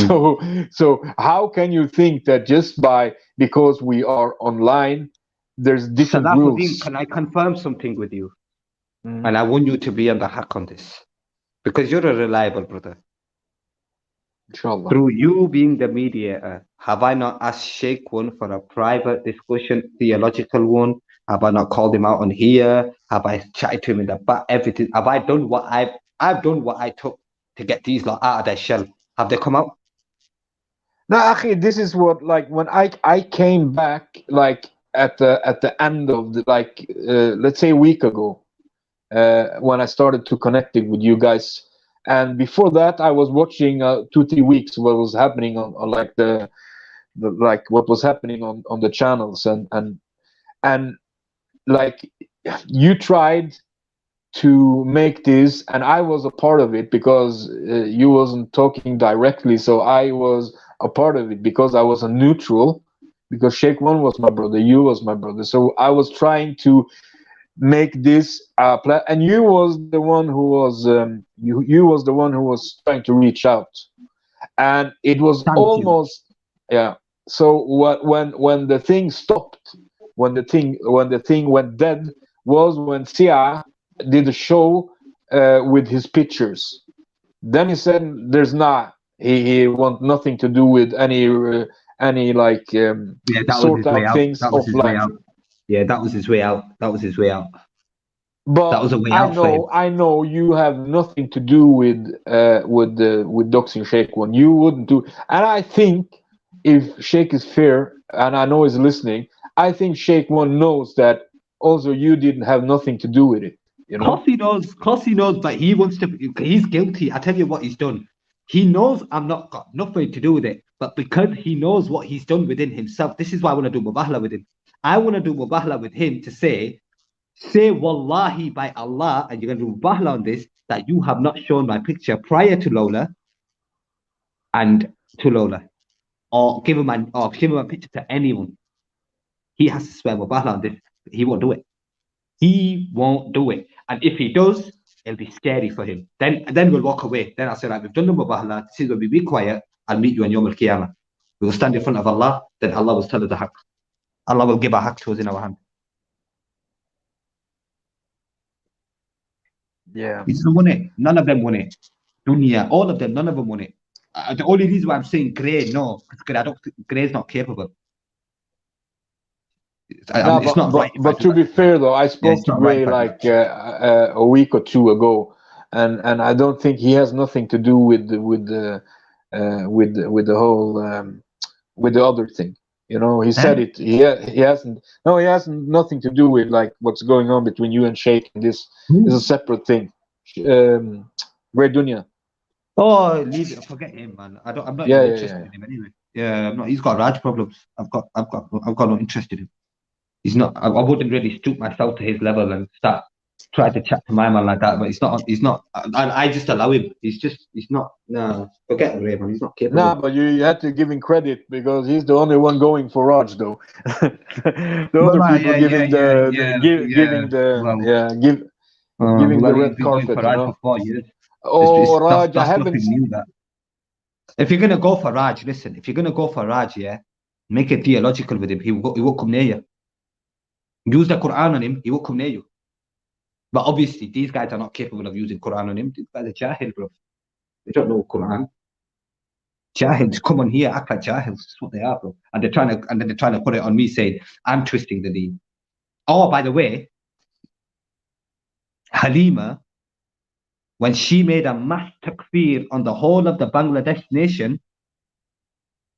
So how can you think that just because we are online, there's different rules? Can I confirm something with you? And I want you to be on the hack on this because you're a reliable brother. Inshallah. Through you being the mediator, have I not asked Sheikh one for a private discussion, theological one? Have I not called him out on here? Have I chatted to him in the back? Everything. Have I done what I've done what I took to get these lot out of their shell? Have they come out? No, Akhi, this is what, like, when I came back, like at the end of the, let's say a week ago, when I started to connect with you guys, And before that, I was watching 2 3 weeks what was happening on like the like what was happening on the channels, and like you tried to make this, and I was a part of it because you wasn't talking directly, so I was a part of it because I was a neutral, because Sheikh One was my brother, you was my brother, so I was trying to make this and you was the one who was you was the one who was trying to reach out, and it was Thank you. almost, yeah. So what when the thing stopped, when the thing went dead, was when Sia did a show with his pictures. Then he said there's not, he want nothing to do with any like Yeah, that was sort his way out out. things That was his way offline. out. Yeah, that was his way out. That was his way out. That was But a way out for him. I know you have nothing to do with doxing Sheikh One. You wouldn't do, and I think if Sheikh is fair, and I know he's listening, I think Sheikh One knows that also you didn't have nothing to do with it. You Of course know? he knows. Of course he knows, but he wants to. He's guilty. I tell you what he's done. He knows I'm not got nothing to do with it, but because he knows what he's done within himself, this is why I want to do mubahla with him. I want to do mubahla with him to say wallahi by Allah, and you're going to do mubahla on this, that you have not shown my picture prior to Lola and to Lola, or give him a picture to anyone. He has to swear mubahla on this. He won't do it. He won't do it. And if he does, it'll be scary for him. Then we'll walk away. Then I'll say, right, we've done the mubahla. This is where we be quiet. I'll meet you on Yom Al Qiyamah. We will stand in front of Allah. Then Allah will tell us the haqq. Allah will give our haqq to us in our hand. Yeah. He doesn't want it. None of them want it. Dunya, all of them, none of them want it. The only reason why I'm saying Gray, no, because I don't think Gray's not capable. No, It's not right. but to be fair though, I spoke it's to not right Gray if I do like a week or two ago, and I don't think he has nothing to do with with the whole with the other thing. You know, he said Eh? it. He hasn't. No, he hasn't nothing to do with like what's going on between you and Sheikh. This is a separate thing. Ray Dunya. Oh, leave it. Forget him, man. I'm not Yeah, even yeah, interested yeah. in him anyway. Yeah, I'm not. He's got Raj problems. I've got no interest in him. He's not. I wouldn't really stoop myself to his level and start try to chat to my man like that. But he's not. He's not. I just allow him. He's not. No, forget Ray, man. He's not Nah, capable. but you had to give him credit because he's the only one going for Raj, though. The other Well, people yeah, yeah, giving yeah, yeah, yeah. giving the Well, yeah giving the well, he's red been going for carpet, you Raj know. for 4 years. Oh, Raj, I That's haven't. nothing new. That if you're gonna go for Raj, listen. If you're gonna go for Raj, yeah, make it theological with him. He won't come near you. Use the Quran on him. He won't come near you. But obviously, these guys are not capable of using Quran on him. These guys are jahil, bro. They don't know Quran. Jahils come on here, act like jahils. That's what they are, bro. And then they're trying to put it on me, saying I'm twisting the deen. Oh, by the way, Halima, when she made a mass takfir on the whole of the Bangladesh nation,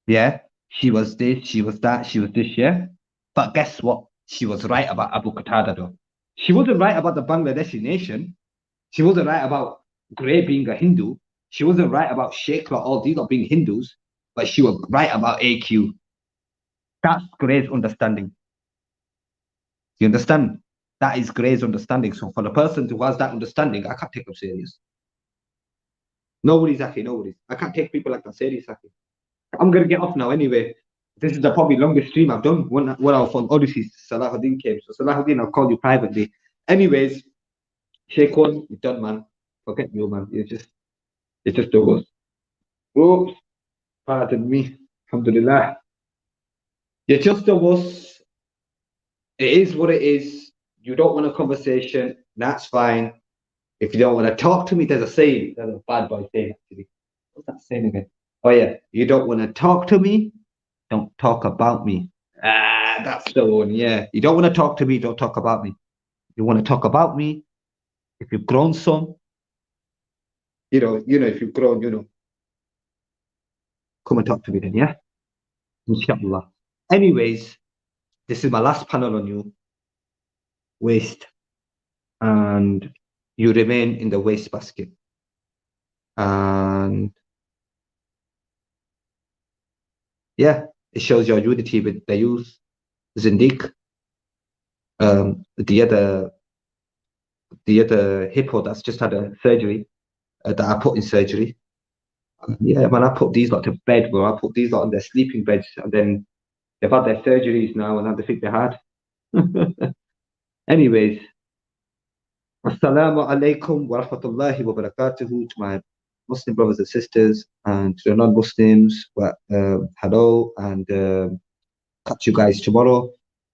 yeah, she was this, she was that, she was this, yeah. But guess what? She was right about Abu Qatada, though. She wasn't right about the Bangladeshi nation. She wasn't right about Gray being a Hindu. She wasn't right about Sheikh or all these are being Hindus, but she was right about AQ. That's Gray's understanding. You understand? That is Gray's understanding. So for the person who has that understanding, I can't take them serious. Nobody's Aki, nobody. I can't take people like that serious, Aki. I'm gonna get off now anyway. This is the probably longest stream I've done. One hour from Odyssey, Salahuddin came. So Salahuddin, I'll call you privately. Anyways, Sheikh One, you're done, man. Forget you, man. It's just the Oops, pardon me. Alhamdulillah. You're just a wuss. It is what it is. You don't want a conversation. That's fine. If you don't want to talk to me, there's a saying. There's a bad boy saying, actually. What's that saying again? Oh, yeah. You don't want to talk to me. Don't talk about me. Ah, that's the one. Yeah. You don't want to talk to me. Don't talk about me. You want to talk about me. If you've grown some, if you've grown, come and talk to me then, yeah? Inshallah. Anyways, this is my last panel on you. Waste. And you remain in the waste basket. And yeah, it shows your unity with the youth, Zindiq, the other hippo that's just had a surgery that I put in surgery. Yeah, man, I put these lot to bed, bro. I put these lot on their sleeping beds, and then they've had their surgeries now, and now they think they're hard. Anyways, assalamu alaikum wa rahmatullahi wa barakatuhu to my Muslim brothers and sisters, and to the non-Muslims. Hello, and catch you guys tomorrow.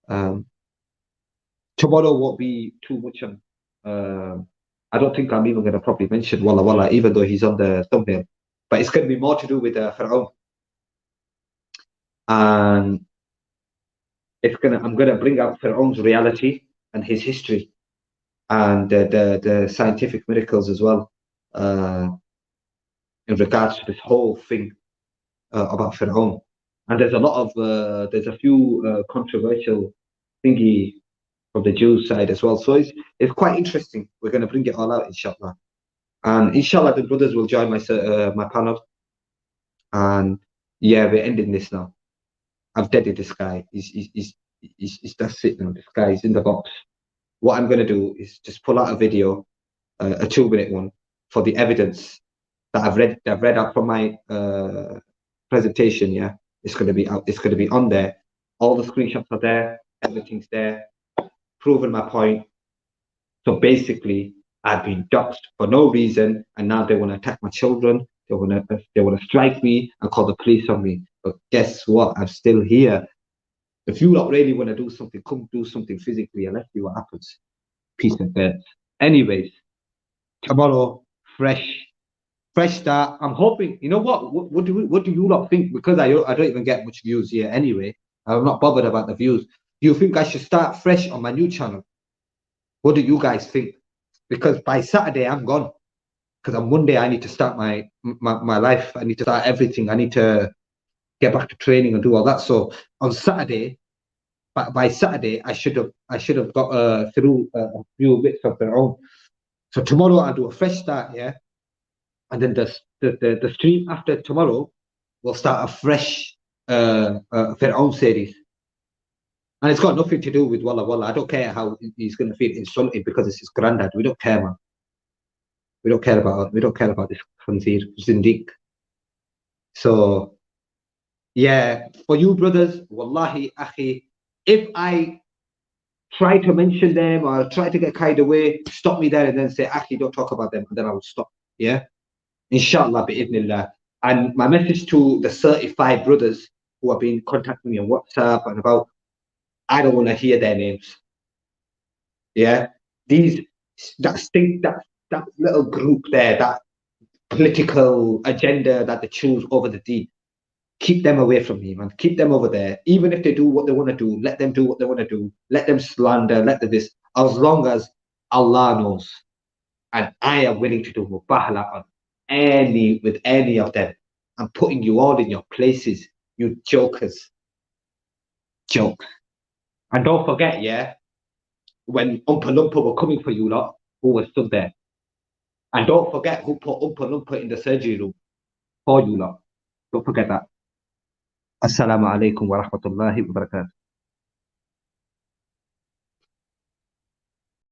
Um, Tomorrow won't be too much on. I don't think I'm even going to probably mention Walla Walla, even though he's on the thumbnail. But it's going to be more to do with Fir'aun. And I'm going to bring out Fir'aun's reality and his history, and the scientific miracles as well, in regards to this whole thing about Fir'aun. And there's a few controversial thingy from the Jews side as well. So it's quite interesting. We're going to bring it all out, inshallah. And inshallah, the brothers will join my panel. And yeah, we're ending this now. I've deaded this guy. That's it now. This guy is in the box. What I'm going to do is just pull out a video, a 2-minute one, for the evidence that I've read out from my presentation. Yeah, it's going to be out. It's going to be on there. All the screenshots are there. Everything's there. Proving my point. So basically, I've been doxxed for no reason, and now they want to attack my children. They want to strike me and call the police on me. But guess what? I'm still here. If you don't really want to do something, come do something physically, and let's see what happens. Peace and birds. Anyways, tomorrow, fresh start. I'm hoping. You know what? What do you lot think? Because I don't even get much views here anyway. I'm not bothered about the views. Do you think I should start fresh on my new channel? What do you guys think? Because by Saturday I'm gone. Because on Monday I need to start my life. I need to start everything. I need to get back to training and do all that. So on Saturday, by Saturday I should have got through a few bits of their own. So tomorrow I'll do a fresh start, yeah. And then the stream after tomorrow will start a fresh their own series. And it's got nothing to do with Walla Walla. I don't care how he's going to feel insulted because it's his granddad. We don't care, man. We don't care about this Khanzir, Zindiq. So, yeah, for you brothers, wallahi, akhi, if I try to mention them or try to get carried away, stop me there and then say, akhi, don't talk about them. And then I will stop. Yeah? Inshallah, bi'idhnillah. And my message to the certified brothers who have been contacting me on WhatsApp and about, I don't want to hear their names. Yeah, that little group there, that political agenda that they choose over the deed. Keep them away from me, man. Keep them over there. Even if they do what they want to do, let them do what they want to do. Let them slander, let them this. As long as Allah knows, and I am willing to do mubahala on with any of them. I'm putting you all in your places, you jokers. Joke. And don't forget, yeah, when Oompa Loompa were coming for you lot, who was stood there. And don't forget who put Oompa Loompa in the surgery room for you lot. Don't forget that. Assalamu alaikum wa rahmatullahi wa barakatuh.